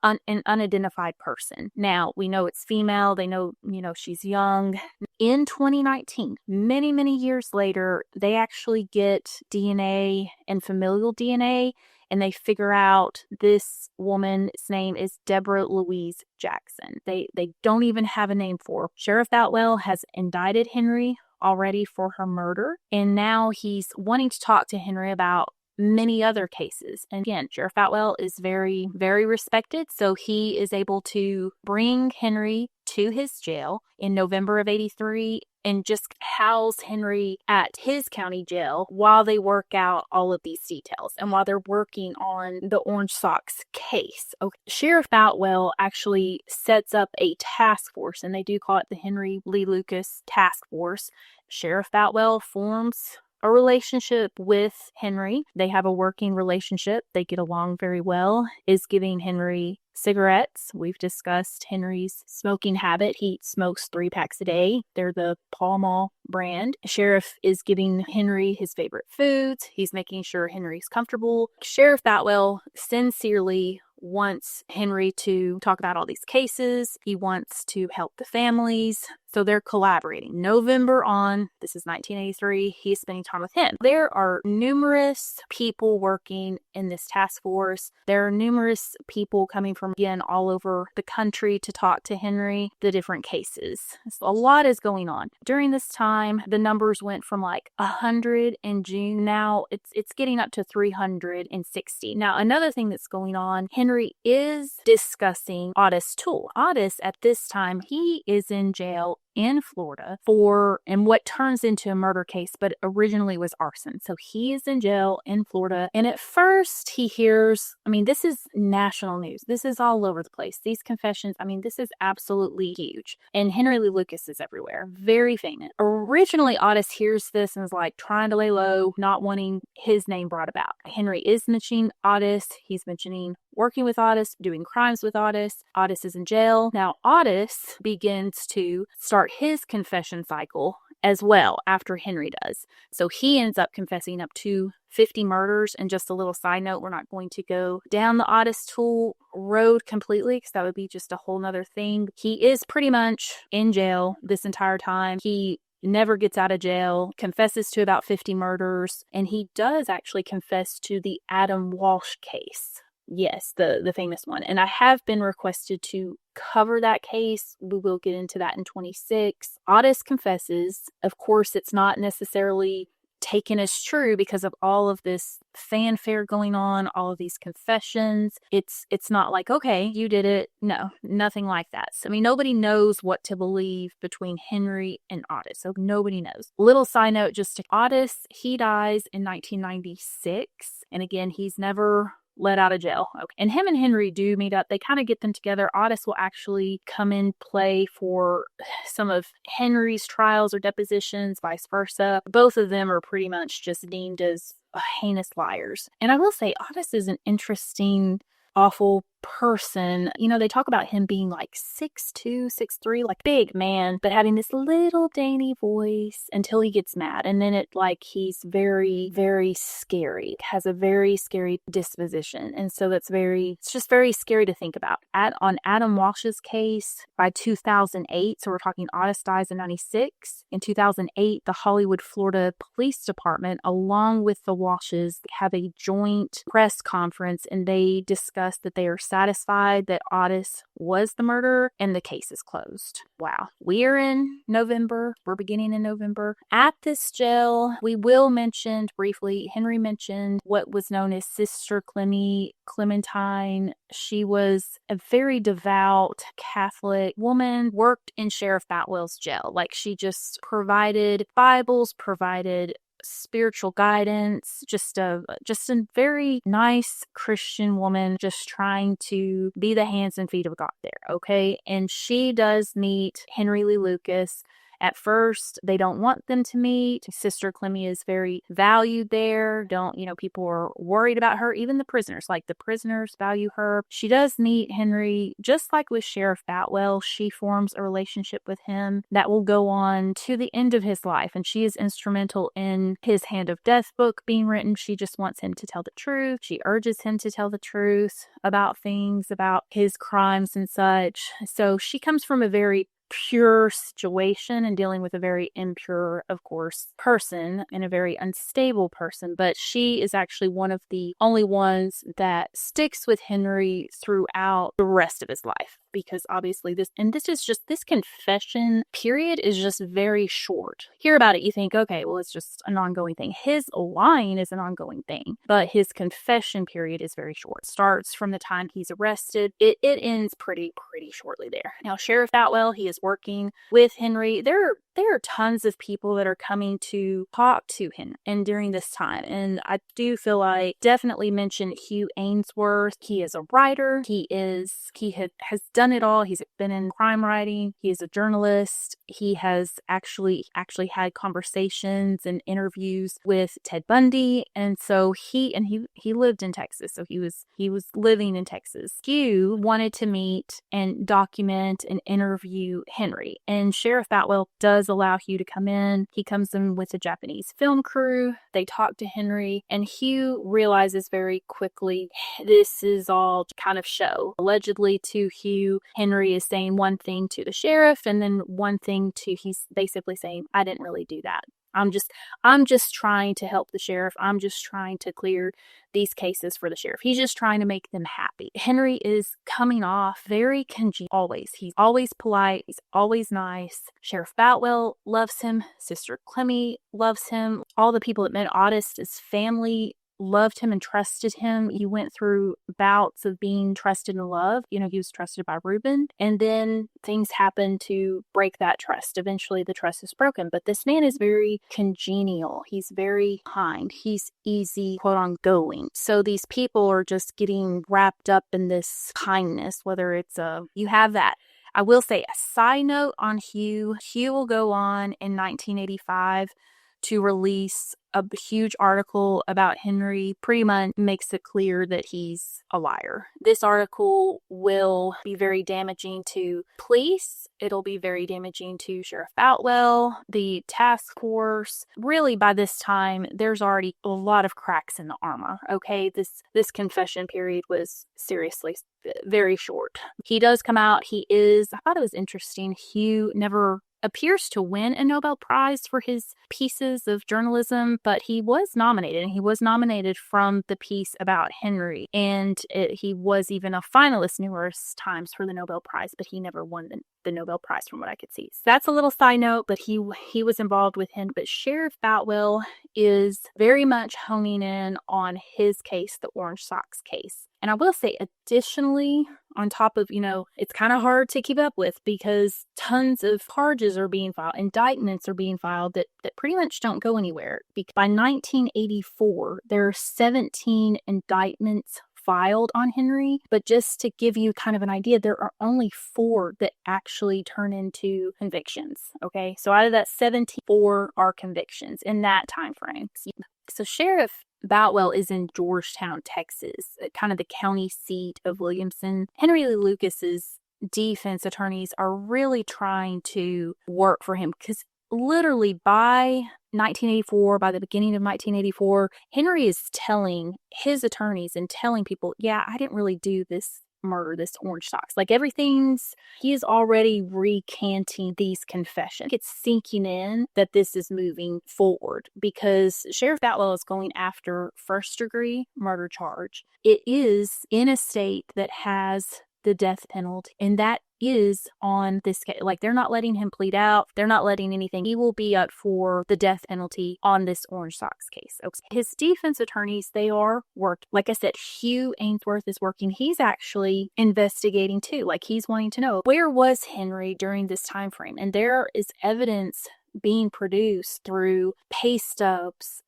an unidentified person. Now, we know it's female. They know, she's young. In 2019, many, many years later, they actually get DNA and familial DNA, and they figure out this woman's name is Deborah Louise Jackson. They don't even have a name for her. Sheriff Boutwell has indicted Henry already for her murder, and now he's wanting to talk to Henry about many other cases. And again, Sheriff Boutwell is very, very respected, so he is able to bring Henry to his jail in November of 83 and just house Henry at his county jail while they work out all of these details and while they're working on the Orange Socks case. Okay. Sheriff Boutwell actually sets up a task force, and they do call it the Henry Lee Lucas Task Force. Sheriff Boutwell forms a relationship with Henry. They have a working relationship. They get along very well. Is giving Henry cigarettes. We've discussed Henry's smoking habit. He smokes 3 packs a day. They're the Pall Mall brand. Sheriff is giving Henry his favorite foods. He's making sure Henry's comfortable. Sheriff Boutwell sincerely wants Henry to talk about all these cases. He wants to help the families. So they're collaborating. November on, this is 1983, he's spending time with him. There are numerous people working in this task force. There are numerous people coming from, again, all over the country to talk to Henry, the different cases. So a lot is going on. During this time, the numbers went from like 100 in June. Now it's getting up to 360. Now, another thing that's going on, Henry is discussing Otis Toole. Otis, at this time, he is in jail in Florida for, and what turns into a murder case, but originally was arson. So he is in jail in Florida. And at first he hears, this is national news. This is all over the place. These confessions, this is absolutely huge. And Henry Lee Lucas is everywhere. Very famous. Originally, Otis hears this and is like trying to lay low, not wanting his name brought about. Henry is mentioning Otis. He's mentioning working with Otis, doing crimes with Otis. Otis is in jail. Now, Otis begins to start his confession cycle as well after Henry does. So he ends up confessing up to 50 murders. And just a little side note, we're not going to go down the Otis Toole road completely because that would be just a whole nother thing. He is pretty much in jail this entire time. He never gets out of jail, confesses to about 50 murders, and he does actually confess to the Adam Walsh case. Yes, the famous one. And I have been requested to cover that case. We will get into that in 26. Otis confesses. Of course, it's not necessarily taken as true because of all of this fanfare going on, all of these confessions. It's not like, okay, you did it. No, nothing like that. So, nobody knows what to believe between Henry and Otis. So nobody knows. Little side note, just to Otis, he dies in 1996. And again, he's never let out of jail. Okay. And him and Henry do meet up. They kind of get them together. Otis will actually come in play for some of Henry's trials or depositions, vice versa. Both of them are pretty much just deemed as heinous liars. And I will say, Otis is an interesting, awful person. They talk about him being like 6'2", 6'3", like big man, but having this little dainty voice until he gets mad. And then he's very, very scary, has a very scary disposition. And so it's just very scary to think about. On Adam Walsh's case, by 2008, so we're talking Otis dies in 96. In 2008, the Hollywood, Florida Police Department, along with the Walshes, have a joint press conference, and they discuss that they are satisfied that Otis was the murderer, and the case is closed. Wow. We are in November. We're beginning in November. At this jail, we will mention briefly, Henry mentioned what was known as Sister Clementine. She was a very devout Catholic woman, worked in Sheriff Boutwell's jail. Like, she just provided Bibles, provided spiritual guidance, just a very nice Christian woman, just trying to be the hands and feet of God there, okay? And she does meet Henry Lee Lucas. At first, they don't want them to meet. Sister Clemmy is very valued there. People are worried about her. Even the prisoners, like the prisoners value her. She does meet Henry, just like with Sheriff Boutwell. She forms a relationship with him that will go on to the end of his life. And she is instrumental in his Hand of Death book being written. She just wants him to tell the truth. She urges him to tell the truth about things, about his crimes and such. So she comes from a very pure situation and dealing with a very impure, of course, person and a very unstable person. But she is actually one of the only ones that sticks with Henry throughout the rest of his life. Because obviously this confession period is just very short. Hear about it, you think, okay, well, it's just an ongoing thing. His lying is an ongoing thing, but his confession period is very short. It starts from the time he's arrested. It ends pretty shortly there. Now, Sheriff Boutwell, he is working with Henry. There are tons of people that are coming to talk to him and during this time. And I do feel like definitely mention Hugh Ainsworth. He is a writer. He has done it all. He's been in crime writing. He is a journalist. He has actually had conversations and interviews with Ted Bundy. And so he lived in Texas. So he was living in Texas. Hugh wanted to meet and document and interview Henry. And Sheriff Boutwell does allow Hugh to come in. He comes in with a Japanese film crew. They talk to Henry, and Hugh realizes very quickly this is all kind of show. Allegedly to Hugh, Henry is saying one thing to the sheriff and then one thing to, he's basically saying, I didn't really do that. I'm just trying to help the sheriff. I'm just trying to clear these cases for the sheriff. He's just trying to make them happy. Henry is coming off very congenial always. He's always polite. He's always nice. Sheriff Boutwell loves him. Sister Clemmy loves him. All the people that met Otis, his family, loved him and trusted him. He went through bouts of being trusted and loved. He was trusted by Reuben, and then things happened to break that trust. Eventually the trust is broken, but this man is very congenial. He's very kind. He's easy, quote, on going. So these people are just getting wrapped up in this kindness, whether it's you have that. I will say a side note on Hugh. Hugh will go on in 1985 to release a huge article about Henry. Pretty much makes it clear that he's a liar. This article will be very damaging to police. It'll be very damaging to Sheriff Boutwell, the task force. Really, by this time, there's already a lot of cracks in the armor, okay? This confession period was seriously very short. He does come out. I thought it was interesting, Hugh never appears to win a Nobel Prize for his pieces of journalism, but he was nominated, and he was nominated from the piece about Henry, and he was even a finalist numerous times for the Nobel Prize, but he never won the Nobel Prize from what I could see. So that's a little side note, but he was involved with him. But Sheriff Boutwell is very much honing in on his case, the Orange Socks case. And I will say, additionally, on top of, it's kind of hard to keep up with because tons of charges are being filed, indictments are being filed that pretty much don't go anywhere. By 1984, there are 17 indictments filed on Henry, but just to give you kind of an idea, there are only 4 that actually turn into convictions. Okay, so out of that 17, 4 are convictions in that time frame. So Sheriff Boutwell is in Georgetown, Texas, kind of the county seat of Williamson. Henry Lee Lucas's defense attorneys are really trying to work for him because literally by 1984, by the beginning of 1984, Henry is telling his attorneys and telling people, yeah, I didn't really do this murder, this orange socks. Like he is already recanting these confessions. It's sinking in that this is moving forward because Sheriff Boutwell is going after first-degree murder charge. It is in a state that has the death penalty, and that is on this case. Like, they're not letting him plead out. They're not letting anything. He will be up for the death penalty on this orange socks case. Okay. His defense attorneys, they are worked. Like I said, Hugh Ainsworth is working. He's actually investigating too. Like, he's wanting to know, where was Henry during this time frame? And there is evidence being produced through pay stubs,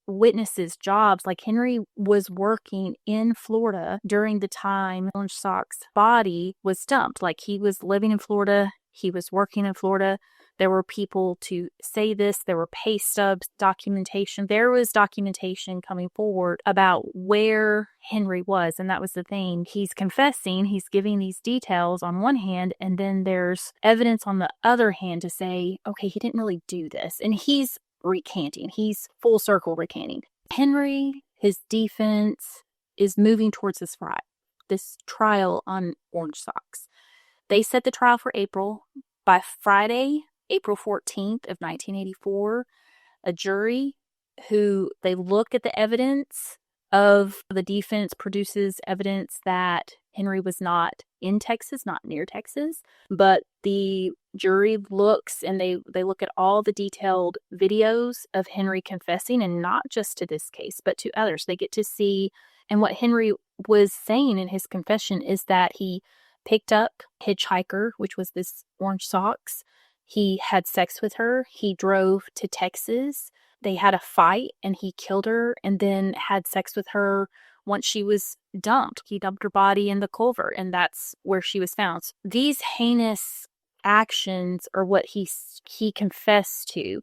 witnesses, jobs. Like, Henry was working in Florida during the time Orange Sock's body was dumped. Like, he was living in Florida, he was working in Florida. There were people to say this. There were pay stubs, documentation. There was documentation coming forward about where Henry was, and that was the thing. He's confessing, he's giving these details on one hand, and then there's evidence on the other hand to say, okay, he didn't really do this. And he's recanting. He's full circle recanting. Henry, his defense is moving towards this trial on orange socks. They set the trial for April. By Friday, April 14th of 1984, a jury they look at the evidence of the defense produces evidence that Henry was not in Texas, not near Texas, but the jury looks and they look at all the detailed videos of Henry confessing, and not just to this case, but to others. They get to see, and what Henry was saying in his confession is that he picked up Hitchhiker, which was this orange socks. He had sex with her. He drove to Texas. They had a fight and he killed her and then had sex with her once she was dumped. He dumped her body in the culvert, and that's where she was found. So these heinous actions are what he confessed to,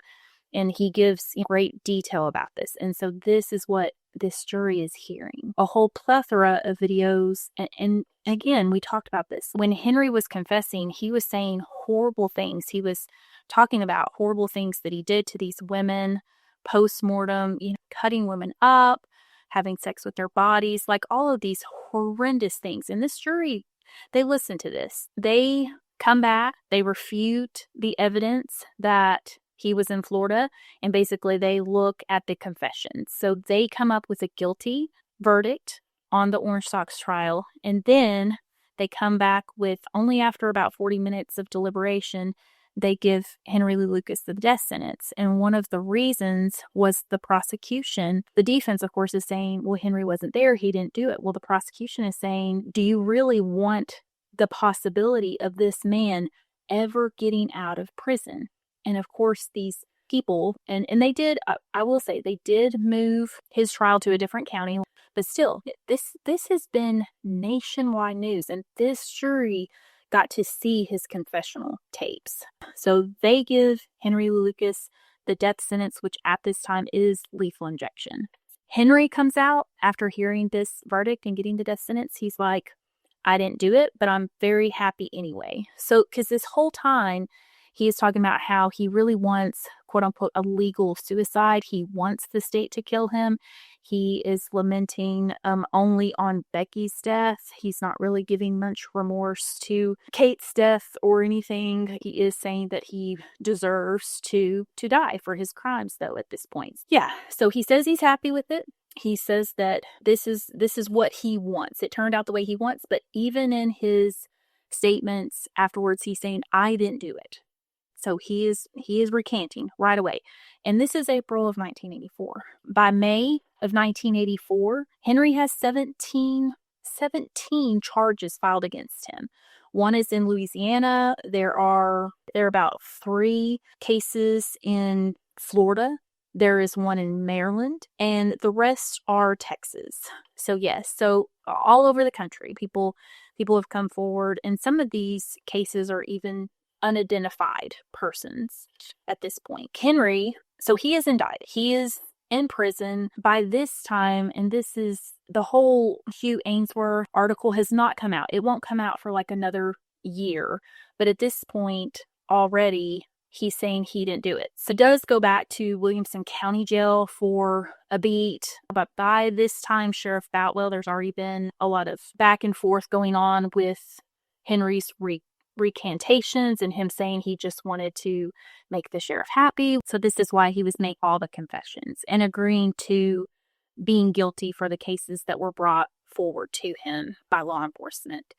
and he gives great detail about this. And so this is what this jury is hearing. A whole plethora of videos. And again, we talked about this. When Henry was confessing, he was saying horrible things. He was talking about horrible things that he did to these women post-mortem, cutting women up, having sex with their bodies, like all of these horrendous things. And this jury, they listen to this. They come back, they refute the evidence that he was in Florida, and basically they look at the confessions. So they come up with a guilty verdict on the orange socks trial, and then they come back with, only after about 40 minutes of deliberation, they give Henry Lee Lucas the death sentence. And one of the reasons was the prosecution. The defense, of course, is saying, well, Henry wasn't there, he didn't do it. Well, the prosecution is saying, do you really want the possibility of this man ever getting out of prison? And of course, these people, and they did, I will say, they did move his trial to a different county, but still, this has been nationwide news, and this jury got to see his confessional tapes. So they give Henry Lee Lucas the death sentence, which at this time is lethal injection. Henry comes out after hearing this verdict and getting the death sentence. He's like, I didn't do it, but I'm very happy anyway. So, because this whole time, he is talking about how he really wants, quote unquote, a legal suicide. He wants the state to kill him. He is lamenting only on Becky's death. He's not really giving much remorse to Kate's death or anything. He is saying that he deserves to die for his crimes, though, at this point. Yeah, so he says he's happy with it. He says that this is what he wants. It turned out the way he wants, but even in his statements afterwards, he's saying, I didn't do it. So he is recanting right away. And this is April of 1984. By May of 1984, Henry has 17 charges filed against him. One is in Louisiana. There are about 3 cases in Florida. There is one in Maryland, and the rest are Texas. So yes, so all over the country, people have come forward, and some of these cases are even unidentified persons at this point. Henry, so he is indicted. He is in prison by this time, and this is the whole Hugh Ainsworth article has not come out. It won't come out for like another year, but at this point already he's saying he didn't do it. So it does go back to Williamson County Jail for a beat. But by this time, Sheriff Boutwell, there's already been a lot of back and forth going on with Henry's recantations and him saying he just wanted to make the sheriff happy. So this is why he was making all the confessions and agreeing to being guilty for the cases that were brought forward to him by law enforcement.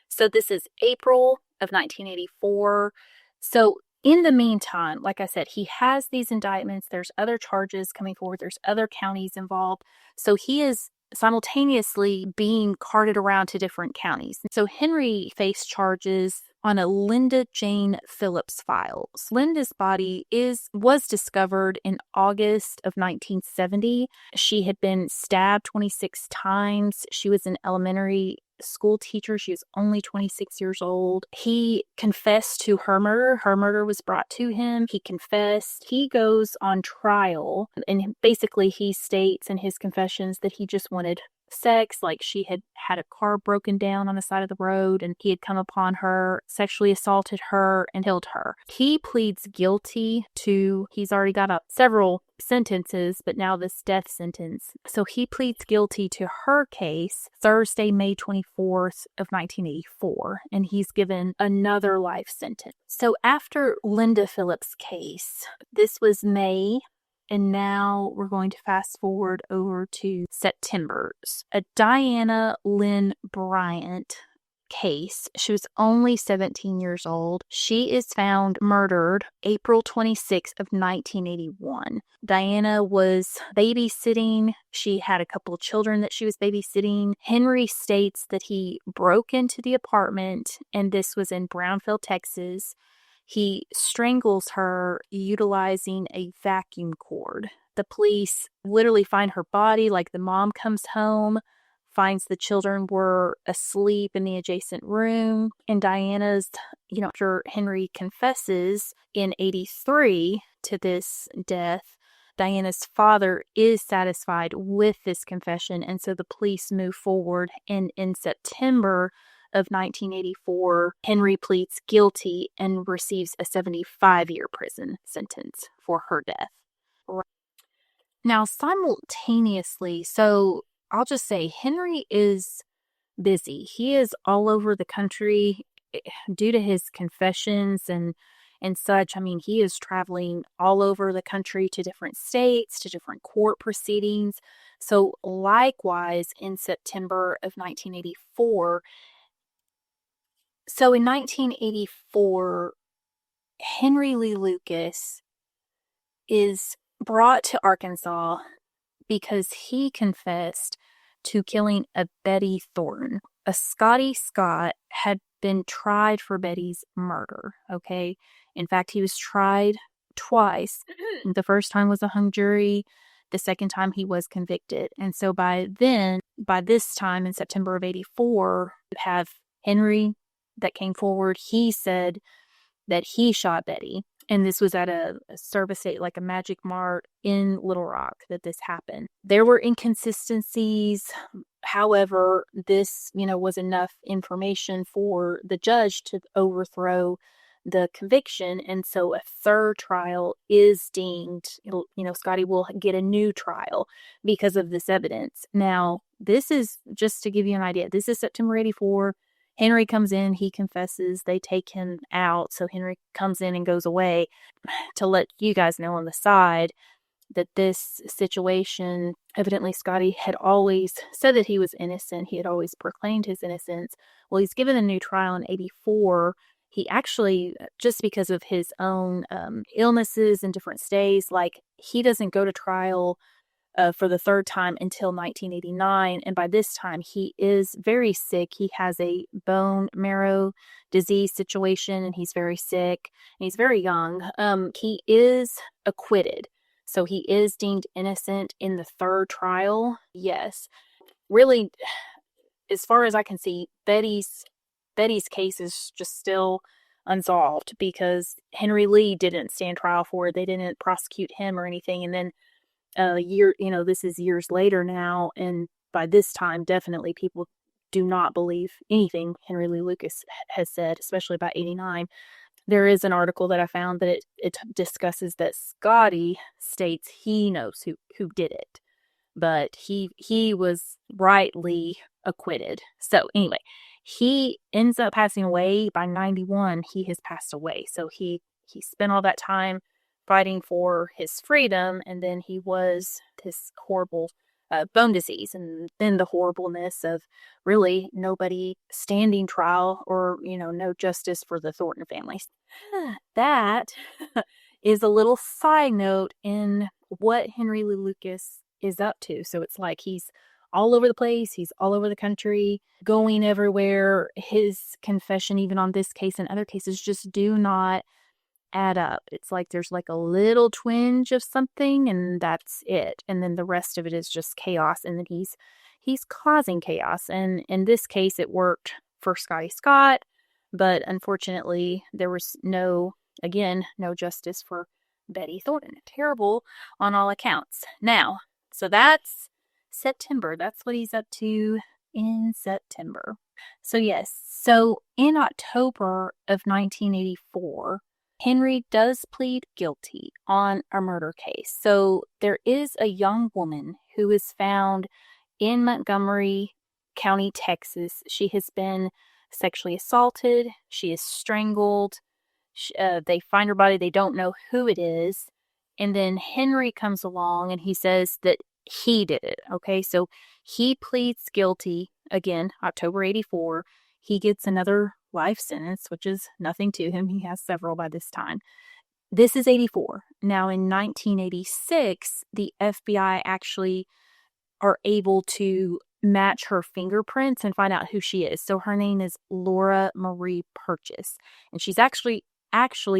So this is April of 1984. So in the meantime, like I said, he has these indictments. There's other charges coming forward. There's other counties involved. So he is simultaneously being carted around to different counties. So Henry faced charges on a Linda Jane Phillips files. Linda's body was discovered in August of 1970. She had been stabbed 26 times. She was an elementary school teacher. She was only 26 years old. He confessed to her murder. Her murder was brought to him. He confessed. He goes on trial, and basically he states in his confessions that he just wanted sex, like she had had a car broken down on the side of the road and he had come upon her, sexually assaulted her, and killed her. He pleads guilty to, he's already got several sentences, but now this death sentence. So he pleads guilty to her case Thursday, May 24th of 1984, and he's given another life sentence. So after Linda Phillips' case, this was May. And now we're going to fast forward over to September's. A Diana Lynn Bryant case. She was only 17 years old. She is found murdered April 26th of 1981. Diana was babysitting. She had a couple of children that she was babysitting. Henry states that he broke into the apartment, and this was in Brownfield, Texas. He strangles her utilizing a vacuum cord. The police literally find her body, like the mom comes home, finds the children were asleep in the adjacent room. And Diana's, after Henry confesses in 83 to this death, Diana's father is satisfied with this confession. And so the police move forward. And in September of 1984, Henry pleads guilty and receives a 75-year prison sentence for her death. Now, simultaneously, so I'll just say Henry is busy. He is all over the country due to his confessions and such. I mean, he is traveling all over the country to different states, to different court proceedings. So likewise, in September of 1984, so in 1984, Henry Lee Lucas is brought to Arkansas because he confessed to killing a Betty Thornton. A Scotty Scott had been tried for Betty's murder, okay? In fact, he was tried twice. The first time was a hung jury. The second time he was convicted. And so by this time in September of 84, you have Henry that came forward. He said that he shot Betty. And this was at a service state, like a Magic Mart in Little Rock, that this happened. There were inconsistencies. However, this, was enough information for the judge to overthrow the conviction. And so a third trial is deemed, Scotty will get a new trial because of this evidence. Now, this is just to give you an idea. This is September 84. Henry comes in, he confesses, they take him out. So Henry comes in and goes away. To let you guys know on the side that this situation, evidently Scotty had always said that he was innocent. He had always proclaimed his innocence. Well, he's given a new trial in 84. He actually, just because of his own illnesses in different stays, he doesn't go to trial for the third time until 1989. And by this time, he is very sick. He has a bone marrow disease situation, and he's very sick. And he's very young. He is acquitted. So he is deemed innocent in the third trial. Yes. Really, as far as I can see, Betty's case is just still unsolved because Henry Lee didn't stand trial for it. They didn't prosecute him or anything. And then this is years later now, and by this time, definitely people do not believe anything Henry Lee Lucas has said, especially by 89. there is an article that I found that it discusses that Scotty states he knows who did it, but he was rightly acquitted. So anyway, he ends up passing away by 91. He has passed away. So he spent all that time fighting for his freedom, and then he was this horrible bone disease, and then the horribleness of really nobody standing trial or, no justice for the Thornton families. That is a little side note in what Henry Lee Lucas is up to. So it's like he's all over the place. He's all over the country, going everywhere. His confession, even on this case and other cases, just do not add up. It's like there's like a little twinge of something, and that's it. And then the rest of it is just chaos. And then he's causing chaos. And in this case, it worked for Scotty Scott, but unfortunately, there was no justice for Betty Thornton. Terrible on all accounts. Now, so that's September. That's what he's up to in September. So yes, so in October of 1984, Henry does plead guilty on a murder case. So there is a young woman who is found in Montgomery County, Texas. She has been sexually assaulted. She is strangled. They find her body. They don't know who it is. And then Henry comes along and he says that he did it. Okay, so he pleads guilty again, October 84. He gets another life sentence, which is nothing to him. He has several by this time. This is 84. Now in 1986, the FBI actually are able to match her fingerprints and find out who she is. So her name is Laura Marie Purchase, and she's actually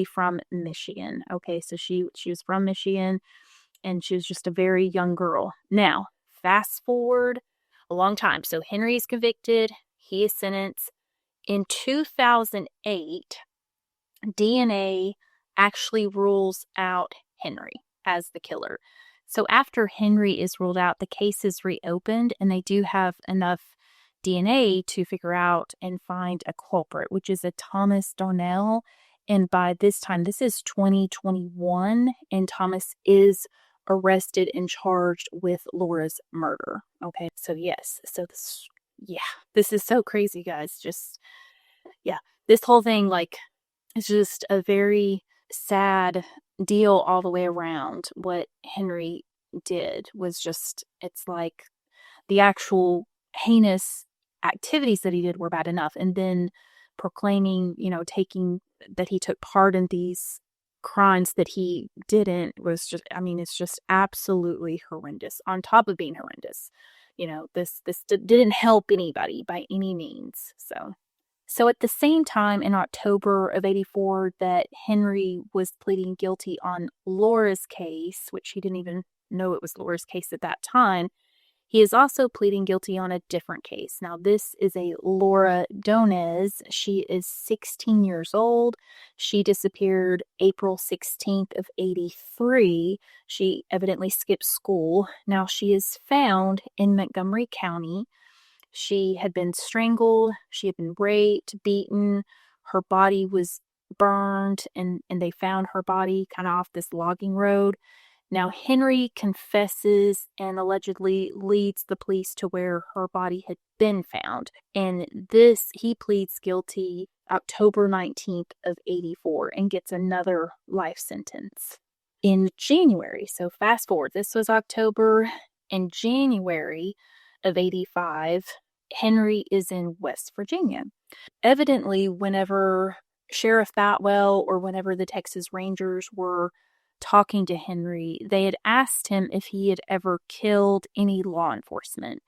from Michigan. Okay, so she was from Michigan, and she was just a very young girl. Now, fast forward a long time. So Henry is convicted. He is sentenced. In 2008, DNA actually rules out Henry as the killer. So after Henry is ruled out, the case is reopened, and they do have enough DNA to figure out and find a culprit, which is a Thomas Darnell. And by this time, this is 2021, and Thomas is arrested and charged with Laura's murder. Okay, so yes, this is so crazy, guys. This whole thing, it's just a very sad deal all the way around. What Henry did was just, it's like the actual heinous activities that he did were bad enough, and then proclaiming, taking that he took part in these crimes that he didn't was just, it's just absolutely horrendous on top of being horrendous. This didn't help anybody by any means. So at the same time in October of 84 that Henry was pleading guilty on Laura's case, which he didn't even know it was Laura's case at that time, he is also pleading guilty on a different case. Now, this is a Laura Donez. She is 16 years old. She disappeared April 16th of 83. She evidently skipped school. Now, she is found in Montgomery County. She had been strangled. She had been raped, beaten. Her body was burned, and they found her body kind of off this logging road. Now, Henry confesses and allegedly leads the police to where her body had been found. And he pleads guilty October 19th of 84 and gets another life sentence in January. So fast forward, this was October. In January of 85, Henry is in West Virginia. Evidently, whenever Sheriff Batwell or whenever the Texas Rangers were talking to Henry, they had asked him if he had ever killed any law enforcement.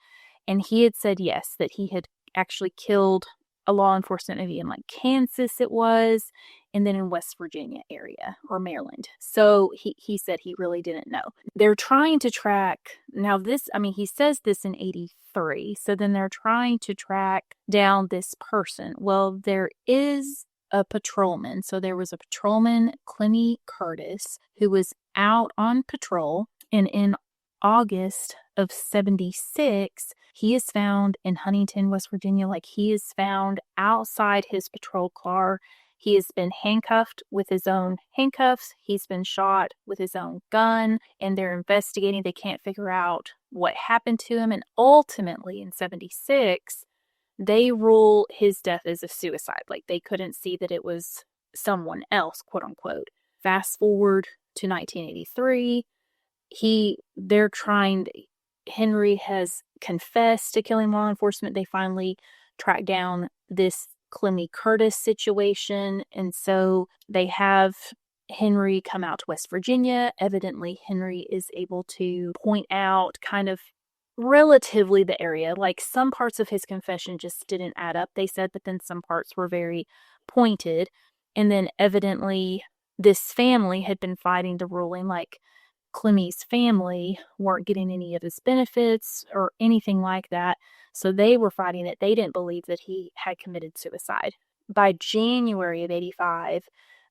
And he had said yes, that he had actually killed a law enforcement, maybe in Kansas it was, and then in West Virginia area or Maryland. So he said he really didn't know. They're trying to track, now this, he says this in 83, so then they're trying to track down this person. Well, there is a patrolman. So there was a patrolman, Clemmy Curtis, who was out on patrol, and in August of 76, he is found in Huntington, West Virginia. He is found outside his patrol car. He has been handcuffed with his own handcuffs. He's been shot with his own gun, and they're investigating. They can't figure out what happened to him. And ultimately, in 76, they rule his death as a suicide. Like, they couldn't see that it was someone else, quote unquote. Fast forward to 1983. Henry has confessed to killing law enforcement. They finally track down this Clemmy Curtis situation, and so they have Henry come out to West Virginia. Evidently, Henry is able to point out kind of relatively the area. Like, some parts of his confession just didn't add up, they said, but then some parts were very pointed. And then evidently this family had been fighting the ruling, like Clemmy's family weren't getting any of his benefits or anything like that. So they were fighting it. They didn't believe that he had committed suicide. By January of 85,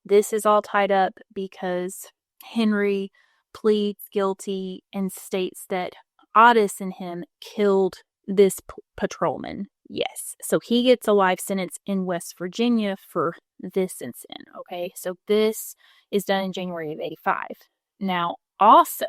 this is all tied up because Henry pleads guilty and states that Otis and him killed this patrolman. Yes. So he gets a life sentence in West Virginia for this incident. Okay. So this is done in January of 85. Now, also,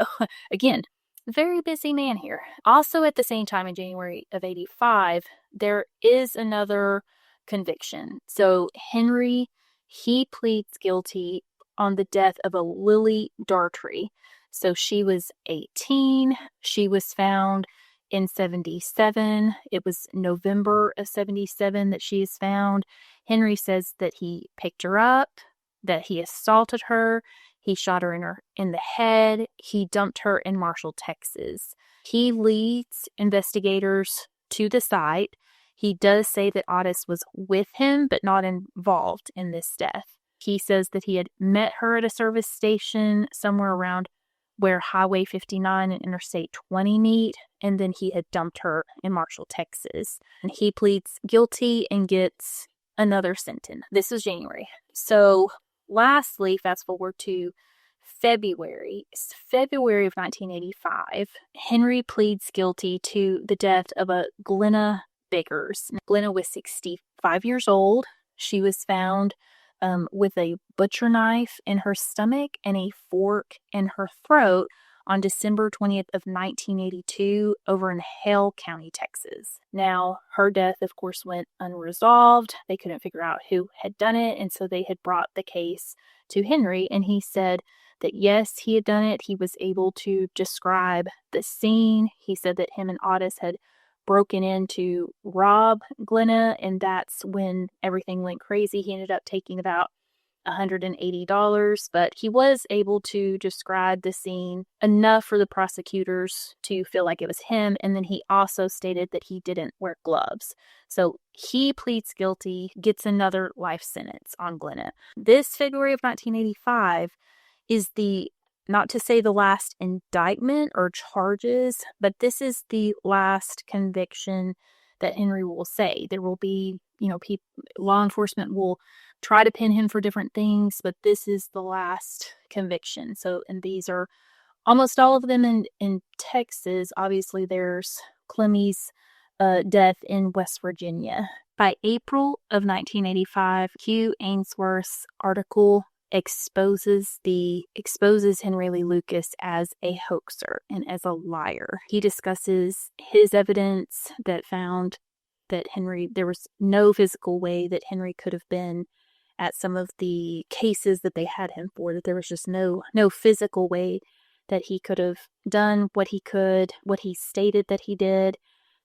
again, very busy man here. Also, at the same time in January of 85, there is another conviction. So Henry, he pleads guilty on the death of a Lily Dartry. So she was 18. She was found in 77. It was November of 77 that she is found. Henry says that he picked her up, that he assaulted her. He shot her in the head. He dumped her in Marshall, Texas. He leads investigators to the site. He does say that Otis was with him, but not involved in this death. He says that he had met her at a service station somewhere around where Highway 59 and Interstate 20 meet, and then he had dumped her in Marshall, Texas. And he pleads guilty and gets another sentence. This was January. So lastly, fast forward to February of 1985, Henry pleads guilty to the death of a Glenna Biggers. Glenna was 65 years old. She was found with a butcher knife in her stomach and a fork in her throat on December 20th of 1982 over in Hale County, Texas. Now, her death, of course, went unresolved. They couldn't figure out who had done it, and so they had brought the case to Henry, and he said that yes, he had done it. He was able to describe the scene. He said that him and Otis had broken in to rob Glenna, and that's when everything went crazy. He ended up taking about $180, but he was able to describe the scene enough for the prosecutors to feel like it was him, and then he also stated that he didn't wear gloves. So he pleads guilty, gets another life sentence on Glenna. This February of 1985 is not to say the last indictment or charges, but this is the last conviction that Henry will say. There will be, law enforcement will try to pin him for different things, but this is the last conviction. So, and these are almost all of them in Texas. Obviously, there's Clemmy's death in West Virginia. By April of 1985, Hugh Ainsworth's article exposes Henry Lee Lucas as a hoaxer and as a liar. He discusses his evidence that found that there was no physical way that Henry could have been at some of the cases that they had him for, that there was just no physical way that he could have done what he stated that he did.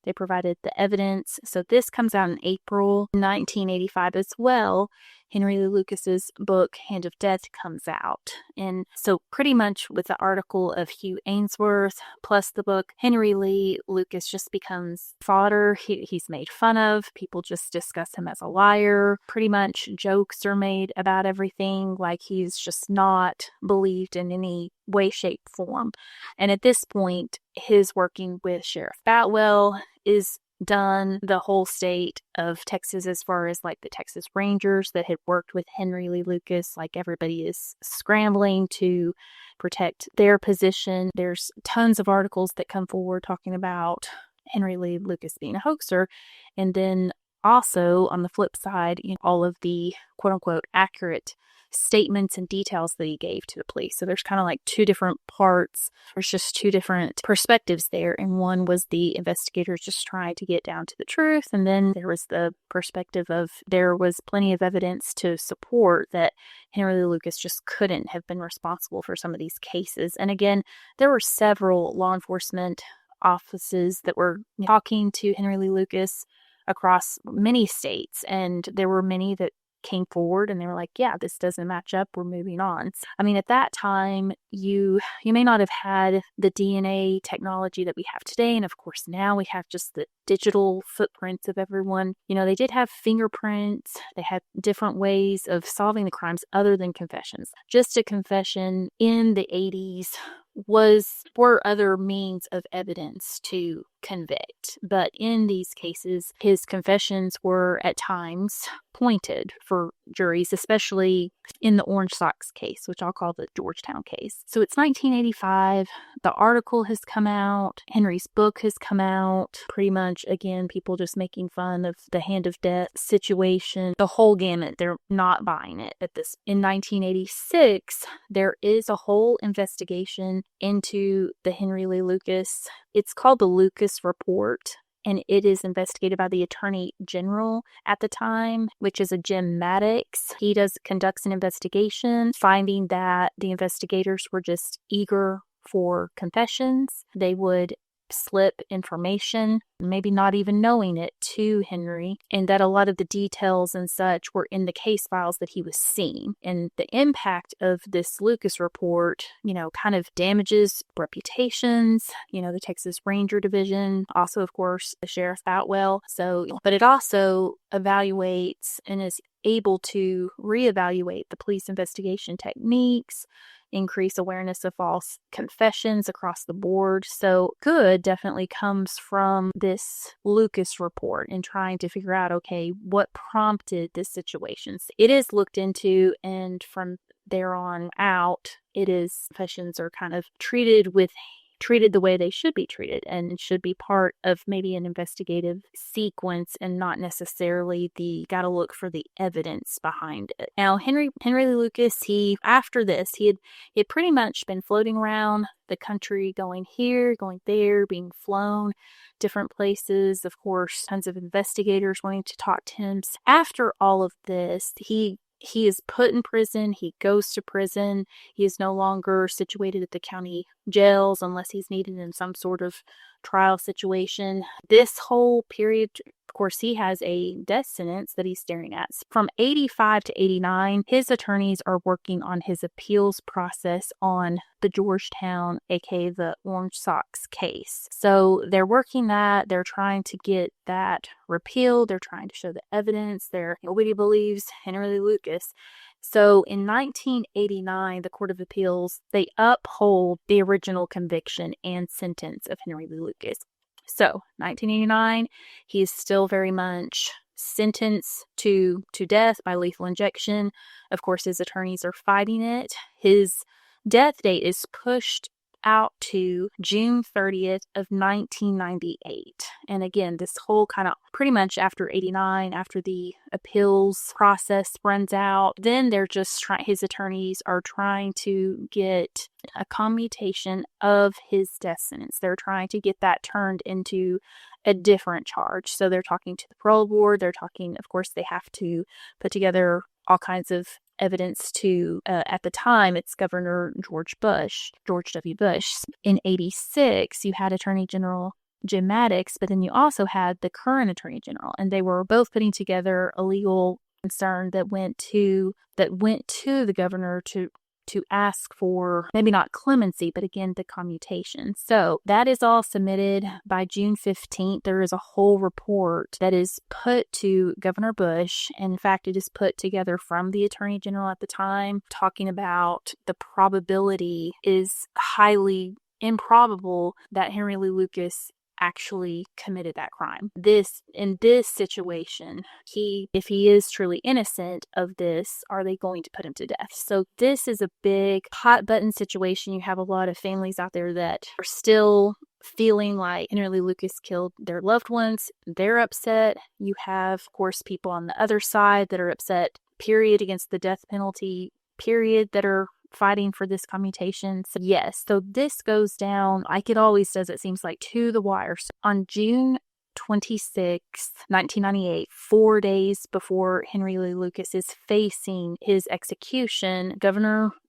They provided the evidence. So this comes out in April 1985 as well. Henry Lee Lucas's book, Hand of Death, comes out. And so pretty much with the article of Hugh Ainsworth plus the book, Henry Lee Lucas just becomes fodder. He's made fun of. People just discuss him as a liar. Pretty much jokes are made about everything, like he's just not believed in any way, shape, form. And at this point, his working with Sheriff Batwell is done. The whole state of Texas, as far as like the Texas Rangers that had worked with Henry Lee Lucas, like everybody is scrambling to protect their position. There's tons of articles that come forward talking about Henry Lee Lucas being a hoaxer. And then also, on the flip side, all of the quote-unquote accurate statements and details that he gave to the police. So there's kind of like two different parts. There's just two different perspectives there. And one was the investigators just trying to get down to the truth. And then there was the perspective of there was plenty of evidence to support that Henry Lee Lucas just couldn't have been responsible for some of these cases. And again, there were several law enforcement offices that were talking to Henry Lee Lucas across many states. And there were many that came forward and they were like, yeah, this doesn't match up. We're moving on. I mean, at that time, you may not have had the DNA technology that we have today. And of course, now we have just the digital footprints of everyone. They did have fingerprints. They had different ways of solving the crimes other than confessions. Just a confession in the 80s were other means of evidence to convict. But in these cases, his confessions were at times pointed for juries, especially in the Orange Socks case, which I'll call the Georgetown case. So it's 1985. The article has come out. Henry's book has come out. Pretty much, again, people just making fun of the hand of death situation. The whole gamut. They're not buying it at this. In 1986, there is a whole investigation into the Henry Lee Lucas. It's called the Lucas Report, and it is investigated by the Attorney General at the time, which is a Jim Maddox. He conducts an investigation, finding that the investigators were just eager for confessions. They would slip information, maybe not even knowing it, to Henry, and that a lot of the details and such were in the case files that he was seeing. And the impact of this Lucas report, kind of damages reputations, the Texas Ranger Division, also, of course, the Sheriff Outwell. But it also evaluates and is able to reevaluate the police investigation techniques, increase awareness of false confessions across the board. So good definitely comes from this Lucas report and trying to figure out, okay, what prompted this situation. It is looked into, and from there on out, confessions are kind of treated the way they should be treated, and it should be part of maybe an investigative sequence and not necessarily gotta look for the evidence behind it. Now, Henry Lee Lucas, after this, he had pretty much been floating around the country, going here, going there, being flown different places. Of course, tons of investigators wanting to talk to him. After all of this, he is put in prison. He goes to prison. He is no longer situated at the county jails unless he's needed in some sort of trial situation. This whole period, of course, he has a death sentence that he's staring at. From 85 to 89, his attorneys are working on his appeals process on the Georgetown, aka the Orange Socks case. So they're working that. They're trying to get that repealed. They're trying to show the evidence. Nobody believes Henry Lee Lucas. So in 1989, the Court of Appeals, they uphold the original conviction and sentence of Henry Lee Lucas. So 1989, he is still very much sentenced to death by lethal injection. Of course, his attorneys are fighting it. His death date is pushed out to June 30th of 1998. And again, this whole kind of pretty much after 89, after the appeals process runs out, then they're just his attorneys are trying to get a commutation of his death sentence. They're trying to get that turned into a different charge. So they're talking to the parole board. They're talking, of course, they have to put together all kinds of evidence to, at the time, it's Governor George W. Bush. In 86, you had Attorney General Jim Maddox, but then you also had the current Attorney General, and they were both putting together a legal concern that went to the governor to ask for maybe not clemency, but again, the commutation. So that is all submitted by June 15th. There is a whole report that is put to Governor Bush. And in fact, it is put together from the Attorney General at the time, talking about the probability is highly improbable that Henry Lee Lucas actually committed that crime. In this situation, if he is truly innocent of this, are they going to put him to death? So this is a big hot button situation. You have a lot of families out there that are still feeling like Henry Lee Lucas killed their loved ones. They're upset. You have, of course, people on the other side that are upset, period, against the death penalty, period, that are fighting for this commutation. So yes, so this goes down like it always does, it seems like, to the wire. So on June 26, 1998, 4 days before Henry Lee Lucas is facing his execution,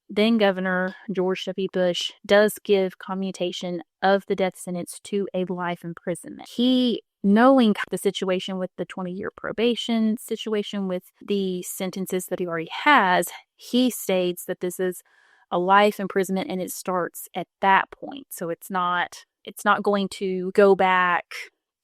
then Governor George W. Bush does give commutation of the death sentence to a life imprisonment. He, knowing the situation with the 20-year probation situation, with the sentences that he already has, he states that this is a life imprisonment and it starts at that point. So it's not going to go back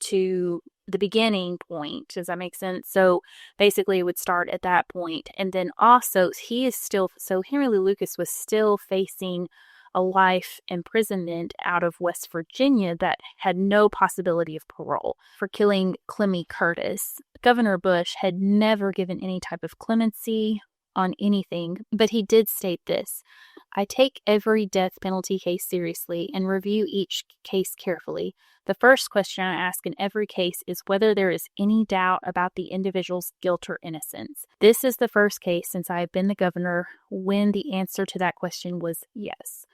to the beginning point. Does that make sense? So basically it would start at that point. And then also Henry Lee Lucas was still facing a life imprisonment out of West Virginia that had no possibility of parole for killing Clemmy Curtis. Governor Bush had never given any type of clemency on anything, but he did state this: I take every death penalty case seriously and review each case carefully. The first question I ask in every case is whether there is any doubt about the individual's guilt or innocence. This is the first case since I have been the governor when the answer to that question was yes.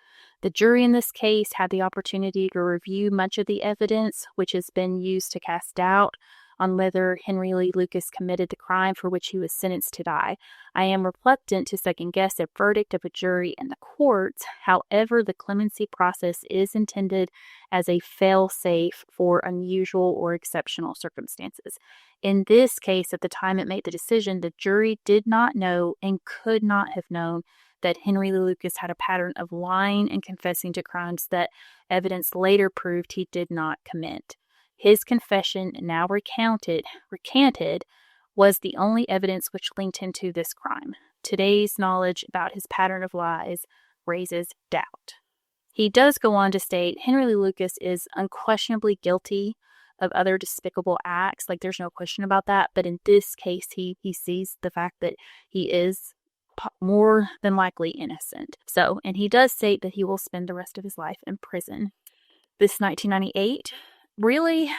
The jury in this case had the opportunity to review much of the evidence which has been used to cast doubt on whether Henry Lee Lucas committed the crime for which he was sentenced to die. I am reluctant to second-guess a verdict of a jury in the courts. However, the clemency process is intended as a fail-safe for unusual or exceptional circumstances. In this case, at the time it made the decision, the jury did not know and could not have known that Henry Lee Lucas had a pattern of lying and confessing to crimes that evidence later proved he did not commit. His confession, now recanted, was the only evidence which linked him to this crime. Today's knowledge about his pattern of lies raises doubt. He does go on to state Henry Lee Lucas is unquestionably guilty of other despicable acts. Like, there's no question about that. But in this case, he sees the fact that he is more than likely innocent. So, and he does state that he will spend the rest of his life in prison. This 1998, really,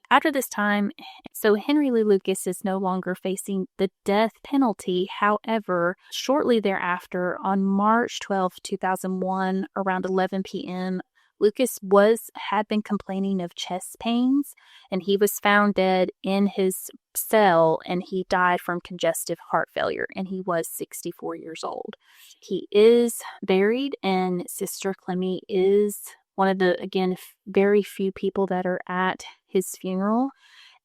after this time, so Henry Lee Lucas is no longer facing the death penalty. However, shortly thereafter, on March 12, 2001, around 11 p.m., Lucas had been complaining of chest pains, and he was found dead in his cell, and he died from congestive heart failure, and he was 64 years old. He is buried, and Sister Clemmy is one of the, again, very few people that are at his funeral.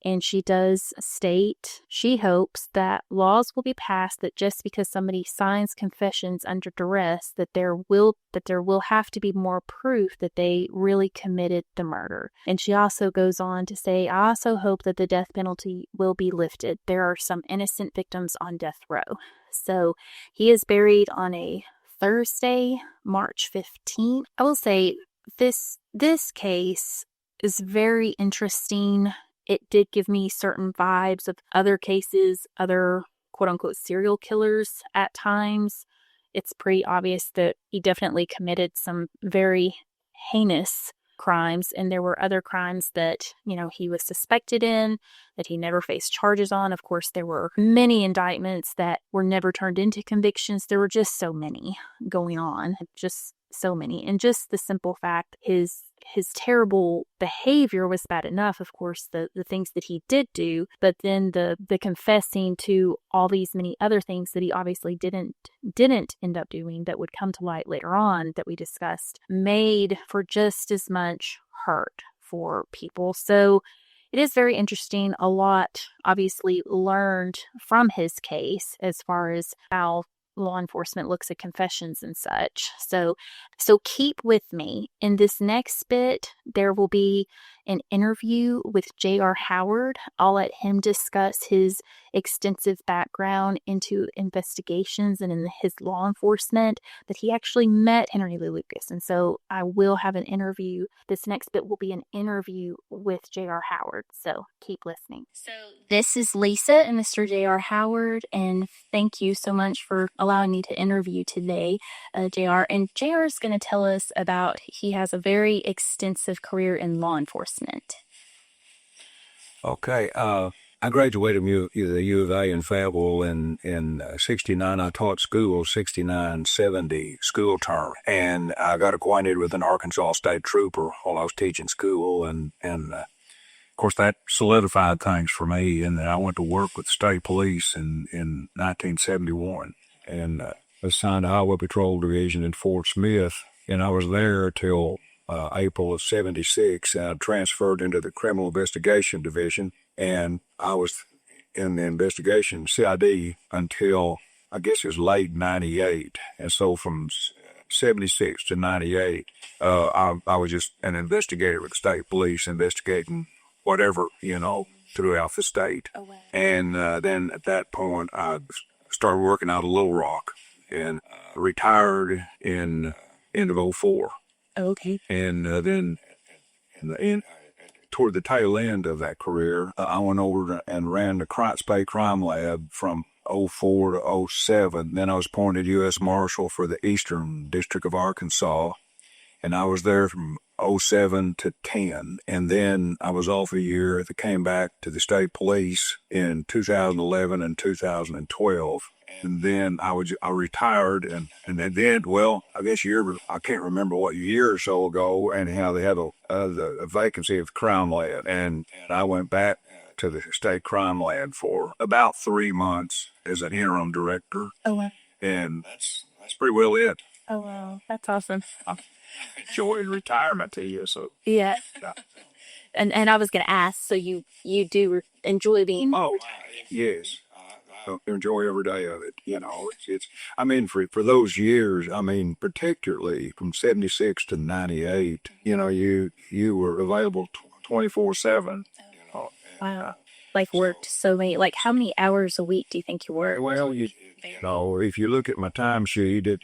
And she does state she hopes that laws will be passed that just because somebody signs confessions under duress, that there will have to be more proof that they really committed the murder. And she also goes on to say, I also hope that the death penalty will be lifted. There are some innocent victims on death row. So he is buried on a Thursday, March 15th. I will say this case is very interesting. It did give me certain vibes of other cases, other quote-unquote serial killers at times. It's pretty obvious that he definitely committed some very heinous crimes, and there were other crimes that, he was suspected in, that he never faced charges on. Of course, there were many indictments that were never turned into convictions. There were just so many going on, just so many. And just the simple fact, his terrible behavior was bad enough, of course, the things that he did do, but then the confessing to all these many other things that he obviously didn't end up doing that would come to light later on that we discussed, made for just as much hurt for people. So it is very interesting. A lot obviously learned from his case as far as how law enforcement looks at confessions and such. So keep with me. In this next bit, there will be an interview with J.R. Howard. I'll let him discuss his extensive background into investigations and in his law enforcement, that he actually met Henry Lee Lucas. And so I will have an interview. This next bit will be an interview with J.R. Howard. So keep listening. So this is Lisa and Mr. J.R. Howard, and thank you so much for allowing me to interview today, J.R. And J.R. is going to tell us about, he has a very extensive career in law enforcement. Okay. I graduated from the U of A in Fayetteville in 69. I taught school 69-70 school term. And I got acquainted with an Arkansas State Trooper while I was teaching school. And of course, that solidified things for me. And I went to work with the state police in 1971 and assigned to Highway Patrol Division in Fort Smith. And I was there till April of 76. I transferred into the Criminal Investigation Division. And I was in the investigation CID until, I guess it was late 98. And so from 76 to 98, I was just an investigator with the state police investigating whatever, throughout the state. Oh, wow. And then at that point, I started working out of Little Rock and retired in end of 04. Okay. And then toward the tail end of that career, I went over and ran the Bay Crime Lab from 04 to 07. Then I was appointed U.S. Marshal for the Eastern District of Arkansas, and I was there from 07 to 10. And then I was off a year. I came back to the state police in 2011 and 2012. And then I retired, and then, well, I guess I can't remember what year or so ago, anyhow, they had a vacancy of the crime lab, and I went back to the state crime lab for about 3 months as an interim director. Oh, wow. And that's pretty well it. Oh, wow. That's awesome. I enjoyed retirement to you, so. Yeah. And I was going to ask, so you do enjoy being... Oh, yes. Enjoy every day of it. It's I mean, for those years, I mean, particularly from 76 to 98, you were available 24/7. Wow. Like worked so many, like how many hours a week do you think you worked? Well, if you look at my timesheet,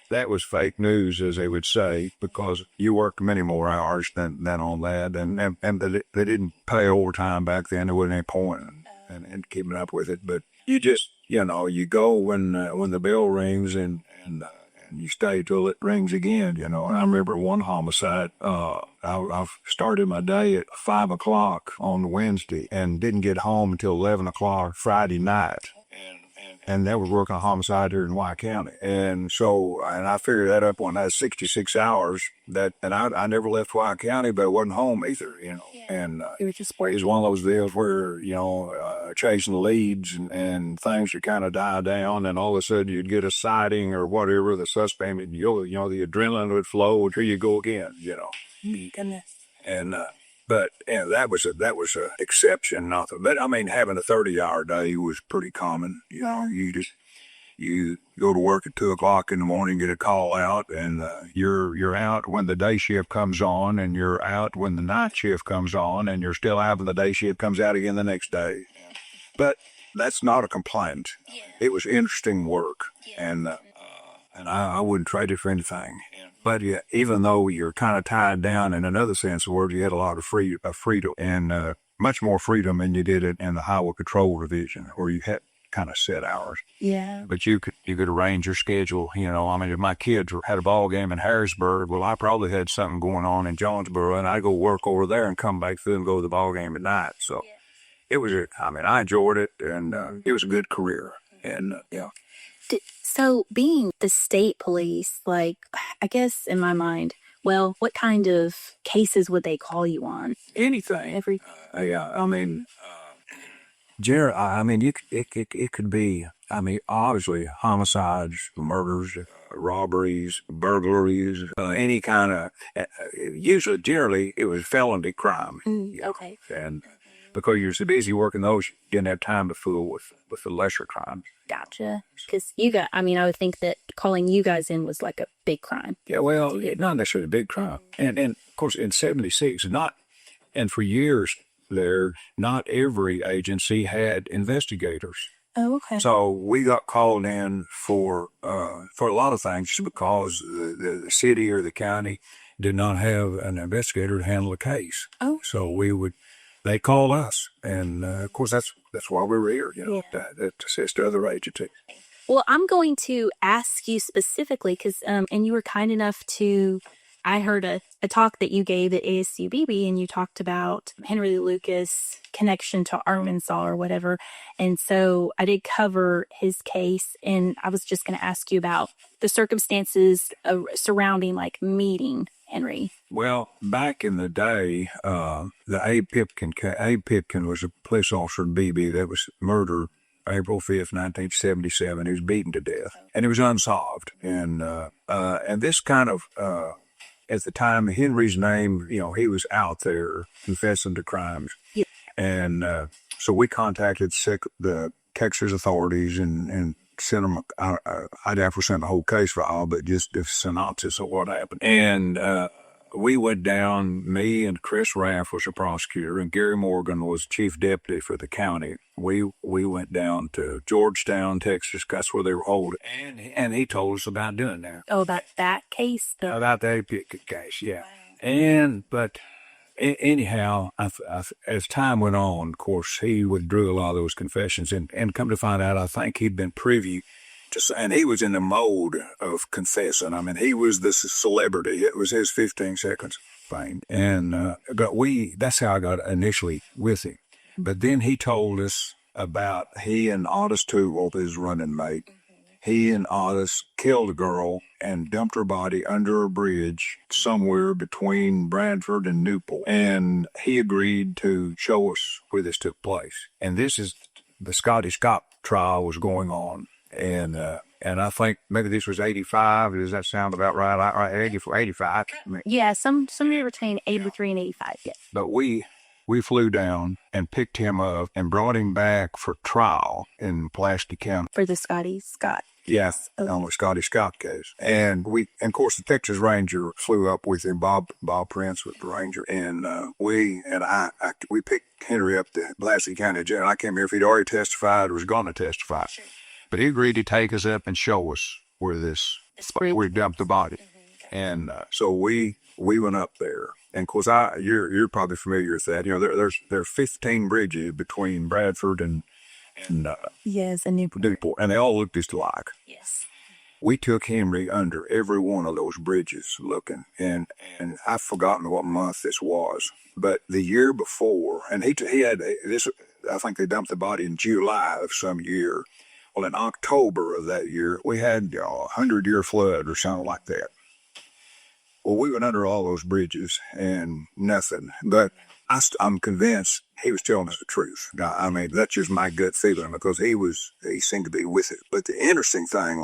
that was fake news, as they would say, because you worked many more hours than on that, and they didn't pay overtime back then. There wasn't any point in keeping up with it. But you just, you go when the bell rings and you stay till it rings again. And I remember one homicide. I started my day at 5 o'clock on Wednesday and didn't get home until 11 o'clock Friday night. And that was working a homicide here in White County. And so, I figured that up when I had 66 hours, and I never left White County, but I wasn't home either, Yeah. And it was one of those deals where, chasing leads and things would kind of die down, and all of a sudden you'd get a sighting or whatever, the suspect, the adrenaline would flow, and here you go again, Goodness. And, but that was a exception, nothing. But I mean, having a 30-hour day was pretty common. You go to work at 2 o'clock in the morning, get a call out, and you're out when the day shift comes on, and you're out when the night shift comes on, and you're still out when the day shift comes out again the next day. But that's not a complaint. Yeah. It was interesting work, and I wouldn't trade it for anything. But even though you're kind of tied down in another sense of words, you had a lot of freedom, and much more freedom than you did in the Highway Patrol Division, where you had kind of set hours. Yeah. But you could arrange your schedule. I mean, if my kids had a ball game in Harrisburg, well, I probably had something going on in Jonesboro, and I'd go work over there and come back through and go to the ball game at night. So it was I enjoyed it, and it was a good career. And So being the state police, like, I guess in my mind, well, what kind of cases would they call you on? Anything. It could be, obviously homicides, murders, robberies, burglaries, any kind of, generally it was felony crime. Okay. because you're so busy working those, you didn't have time to fool with the lesser crimes. Gotcha. Because I would think that calling you guys in was like a big crime. Yeah, well, not necessarily a big crime. And of course, in 76, and for years there, not every agency had investigators. Oh, okay. So we got called in for a lot of things just because the city or the county did not have an investigator to handle a case. Oh. So they called us, and of course that's why we were here, to assist other agencies. Well, I'm going to ask you specifically because, and you were kind enough to, I heard a talk that you gave at ASUBB, and you talked about Henry Lucas' connection to Arkansas or whatever. And so I did cover his case, and I was just going to ask you about the circumstances surrounding like meeting Henry. Well, back in the day, the Abe Pipkin was a police officer in BB that was murdered April 5th, 1977. He was beaten to death, and it was unsolved. And this kind of, at the time, Henry's name, he was out there confessing to crimes. Yeah. And so we contacted the Texas authorities and sent them, I'd have to send the whole case file, but just a synopsis of what happened. And we went down, me and Chris Raff was a prosecutor, and Gary Morgan was chief deputy for the county. We went down to Georgetown, Texas. That's where they were holding. And he told us about doing that. Oh, about that case? About the Pipkin case, yeah. Wow. But anyhow, as time went on, of course, he withdrew a lot of those confessions. And come to find out, I think he'd been privy and he was in the mode of confessing. I mean, he was this celebrity. It was his 15 seconds of fame. And that's how I got initially with him. But then he told us about he and Otis Toole, his running mate, he and Otis killed a girl and dumped her body under a bridge somewhere between Bradford and Newport. And he agreed to show us where this took place. And this is the Scottish cop trial was going on. And I think maybe this was 85. Does that sound about right? 85. Yeah, somewhere between 83 and 85, yes. But we flew down and picked him up and brought him back for trial in Pulaski County. For the Scott. Yes, on the Scotty Scott case. And of course, the Texas Ranger flew up with him. Bob Prince was the Ranger. And we picked Henry up to Pulaski County Jail. I came here if he'd already testified or was going to testify. Sure. But he agreed to take us up and show us where we dumped the body. Mm-hmm. And so we went up there. And of course, you're probably familiar with that. There are 15 bridges between Bradford and yes, and Newport. And they all look just alike. Yes. We took Henry under every one of those bridges looking, and I've forgotten what month this was, but the year before, and he had this. I think they dumped the body in July of some year. Well, in October of that year, we had a 100-year flood or something like that. Well, we went under all those bridges and nothing. But I'm convinced he was telling us the truth. Now, I mean, that's just my gut feeling because he seemed to be with it. But the interesting thing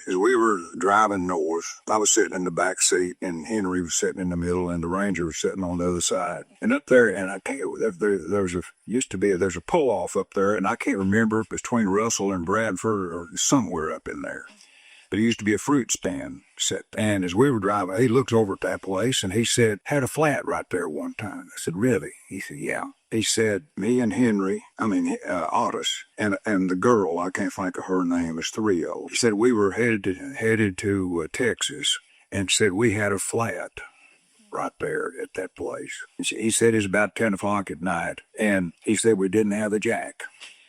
is we were driving north. I was sitting in the back seat and Henry was sitting in the middle and the Ranger was sitting on the other side. And up there, and I can't, there's a pull off up there and I can't remember if it's between Russell and Bradford or somewhere up in there. But it used to be a fruit stand set. And as we were driving, he looked over at that place and he said, had a flat right there one time. I said, really? He said, yeah. He said, me and Otis, and the girl, I can't think of her name, is 3-0. He said, we were headed to Texas and said we had a flat right there at that place. He said it was about 10 o'clock at night. And he said we didn't have the jack.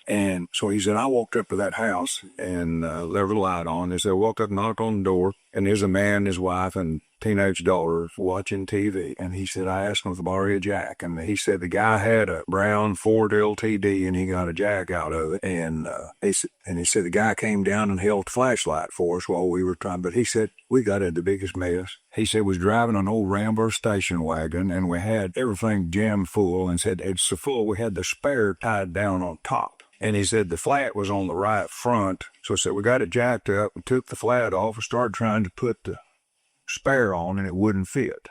And so he said, I walked up to that house and left the light on. He said, I walked up and knocked on the door, and there's a man, his wife, and teenage daughter watching TV. And he said, I asked him to borrow a jack. And he said the guy had a brown Ford LTD, and he got a jack out of it. And he said the guy came down and held the flashlight for us while we were trying. But he said, we got into the biggest mess. He said, was driving an old Rambler station wagon, and we had everything jammed full, and said it's so full we had the spare tied down on top. And he said the flat was on the right front. So he said, we got it jacked up and took the flat off and started trying to put the spare on and it wouldn't fit.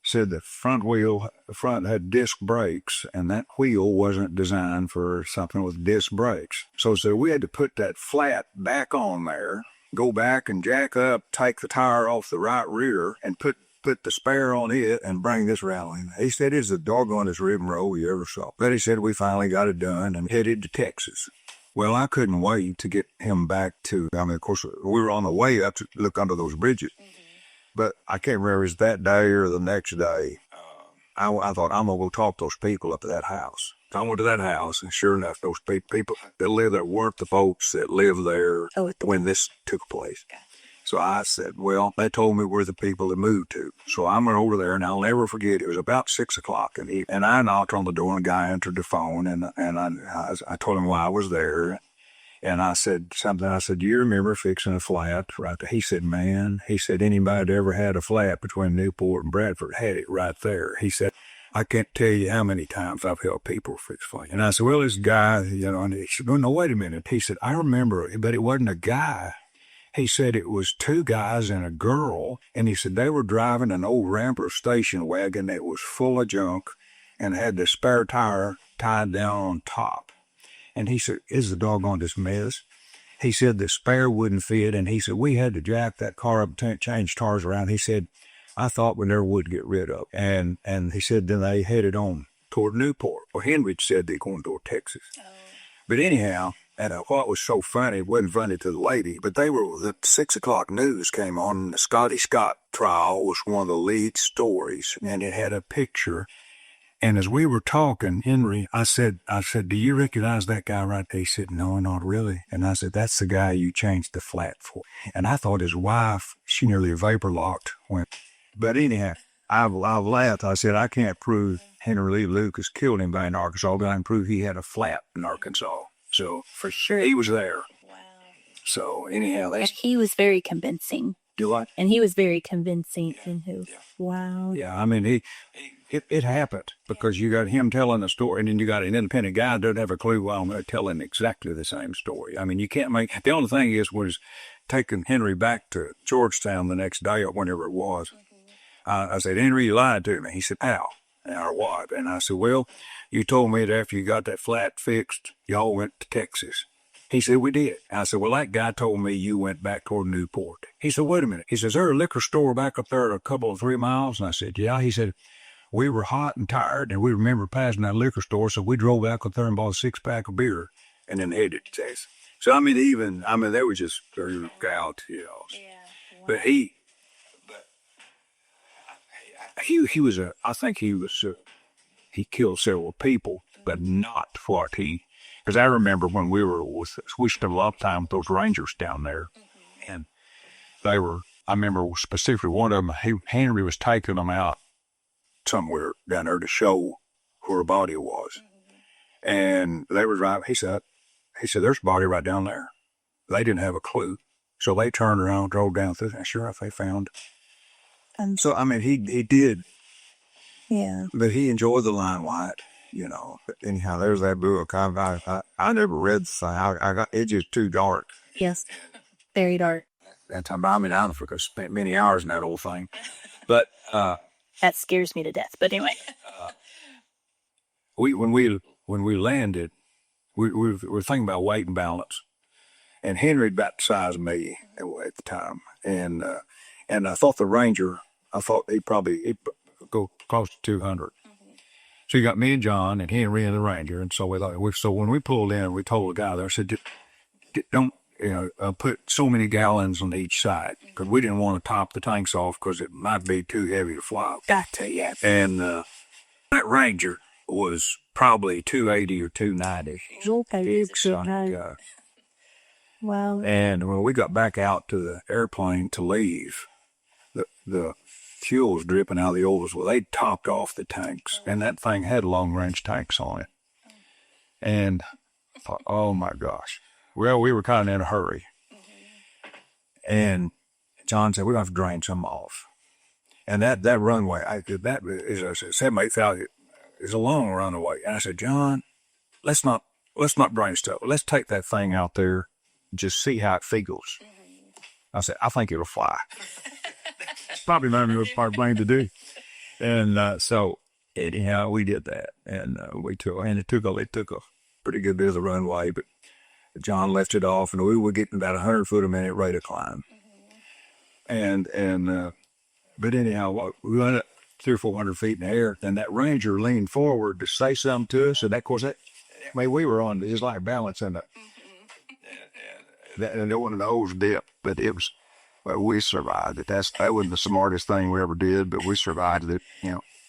said the front had disc brakes, and that wheel wasn't designed for something with disc brakes. So we had to put that flat back on there, go back and jack up, take the tire off the right rear, and put the spare on it and bring this rattling. He said it's the doggonest rigmarole you ever saw. But he said we finally got it done and headed to Texas. Well, I couldn't wait to get him back to, of course, we were on the way up to look under those bridges. But I can't remember if it was that day or the next day. I thought, I'm going to go talk to those people up at that house. So I went to that house, and sure enough, those people that live there weren't the folks that lived there when this took place. So I said, well, they told me we're the people that moved to. So I went over there, and I'll never forget, it was about 6 o'clock, and I knocked on the door, and a guy answered the phone, and I told him why I was there. And I said something. I said, do you remember fixing a flat right there? He said, man, anybody that ever had a flat between Newport and Bradford had it right there. He said, I can't tell you how many times I've helped people fix flats. And I said, well, this guy, and he said, no, wait a minute. He said, I remember, but it wasn't a guy. He said it was two guys and a girl, and he said they were driving an old Rampart station wagon that was full of junk and had the spare tire tied down on top. And he said, is the doggone this mess? He said the spare wouldn't fit, and he said we had to jack that car up and change tires around. He said, I thought we never would get rid of it. And he said then they headed on toward Newport. Well, Henry said they're going toward Texas. Oh. But anyhow, and what was so funny, it wasn't funny to the lady, but the 6 o'clock news came on, and the Scotty Scott trial was one of the lead stories, and it had a picture. And as we were talking, Henry, I said, do you recognize that guy right there? He said, no, not really. And I said, that's the guy you changed the flat for. And I thought his wife, she nearly vapor locked. But anyhow, I've laughed. I said, I can't prove Henry Lee Lucas killed anybody in Arkansas, but I can prove he had a flat in Arkansas. So for sure, he was there. Wow. So anyhow, and he was very convincing. Do what? And he was very convincing. Yeah. Wow. Yeah, I mean, it happened because you got him telling a story, and then you got an independent guy that doesn't have a clue why I'm telling exactly the same story. I mean, you can't make, the only thing was taking Henry back to Georgetown the next day or whenever it was. Mm-hmm. I said, Henry, you lied to me. He said, how? Or what? And I said, well, you told me that after you got that flat fixed, y'all went to Texas. He said, we did. I said, well, that guy told me you went back toward Newport. He said, wait a minute. He says, is there a liquor store back up there a couple of 3 miles? And I said, yeah. He said, we were hot and tired, and we remember passing that liquor store, so we drove back up there and bought a 6-pack of beer and then headed to Texas. So, I mean, they were just very out, you know. Yeah, wow. But he was he killed several people, but not what he, because I remember when we spent a lot of time with those Rangers down there, and I remember specifically one of them, Henry was taking them out somewhere down there to show where a body was. And they were driving, he said, there's a body right down there. They didn't have a clue. So they turned around, drove down through, and sure enough, they found. So, I mean, he did. Yeah. But he enjoyed the limelight, you know. But anyhow, there's that book. I never read the thing. It's just too dark. Yes. Very dark. That time, I mean, I spent many hours in that old thing. But, that scares me to death. But anyway, when we landed, we were thinking about weight and balance, and Henry about the size of me at the time, and I thought the Ranger, he'd go close to 200. So you got me and John and Henry and the Ranger, and so we thought. So when we pulled in, we told the guy there, I said, don't. Put so many gallons on each side because we didn't want to top the tanks off because it might be too heavy to fly. Got to, yeah. And that Ranger was probably 280 or 290. Okay, wow. And when we got back out to the airplane to leave, the fuel was dripping out of the oils. Well, they topped off the tanks, and that thing had long-range tanks on it. And I thought, oh my gosh. Well, we were kind of in a hurry. And John said, we're going to have to drain some off. And that runway, that is a 7,000 is a long runway. And I said, John, let's not drain stuff. Let's take that thing out there and just see how it feels. I said, I think it'll fly. It's probably not even a smart plane to do. And so anyhow, we did that, and it took a pretty good bit of the runway, but John left it off, and we were getting about 100 foot a minute rate of climb, and but anyhow, we went up 300 or 400 feet in the air, and that ranger leaned forward to say something to us, and of course we were on his like balance, and it wasn't an old dip, but it was. Well, we survived it. That wasn't the smartest thing we ever did, but we survived it.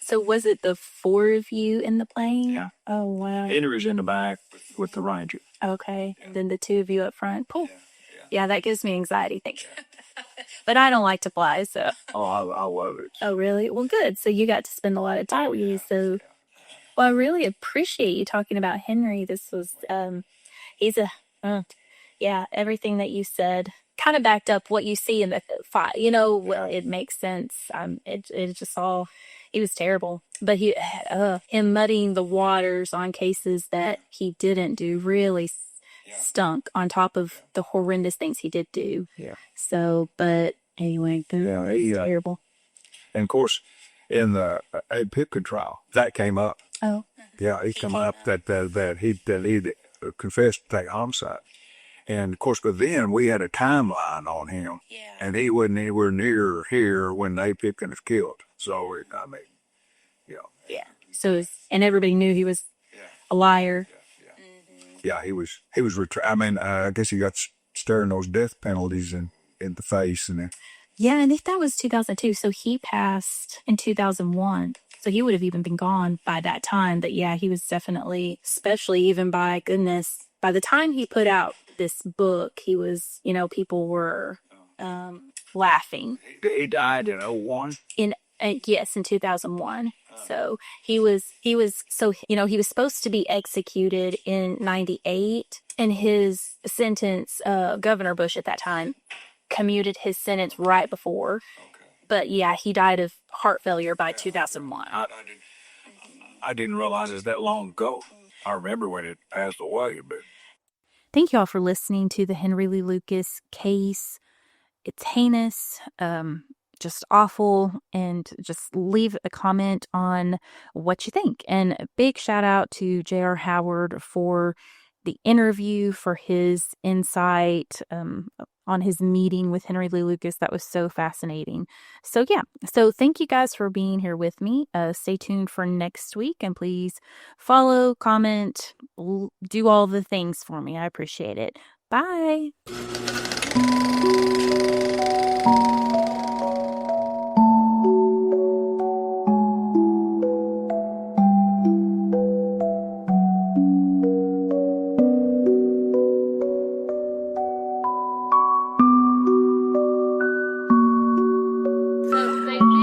So was it the four of you in the plane? Yeah. Oh, wow. Henry's in the back with the ranger. Okay. Yeah. Then the two of you up front. Cool. Yeah, that gives me anxiety. Thank you. But I don't like to fly, so. Oh, I love it. Oh, really? Well, good. So you got to spend a lot of time with you. So, well, I really appreciate you talking about Henry. This was, he's yeah, everything that you said kind of backed up what you see in the fight. Well, it makes sense. It just all, he was terrible. But him muddying the waters on cases that he didn't do really stunk on top of the horrendous things he did do. Yeah. So, but anyway, terrible. And of course, in the Pipkin trial, that came up. Oh. Yeah, he come up that he confessed to take homicide. And of course, but then we had a timeline on him, and he wasn't anywhere near here when Abe Pipkin was killed. So, Yeah. So, and everybody knew he was a liar. Yeah, he was. I guess he got staring those death penalties in the face, and yeah, and if that was 2002, so he passed in 2001. So he would have even been gone by that time. But yeah, he was definitely, especially even by the time he put out this book, he was, people were laughing. He died in 2001. Yes, in 2001. So he was supposed to be executed in 98, and his sentence, Governor Bush at that time commuted his sentence right before. Okay. But yeah, he died of heart failure by 2001. I didn't realize it was that long ago. I remember when it passed away, but. Thank you all for listening to the Henry Lee Lucas case. It's heinous, just awful, and just leave a comment on what you think. And a big shout out to J.R. Howard for the interview, for his insight on his meeting with Henry Lee Lucas. That was so fascinating. So yeah, so thank you guys for being here with me. Stay tuned for next week, and please follow, comment, do all the things for me. I appreciate it. Bye.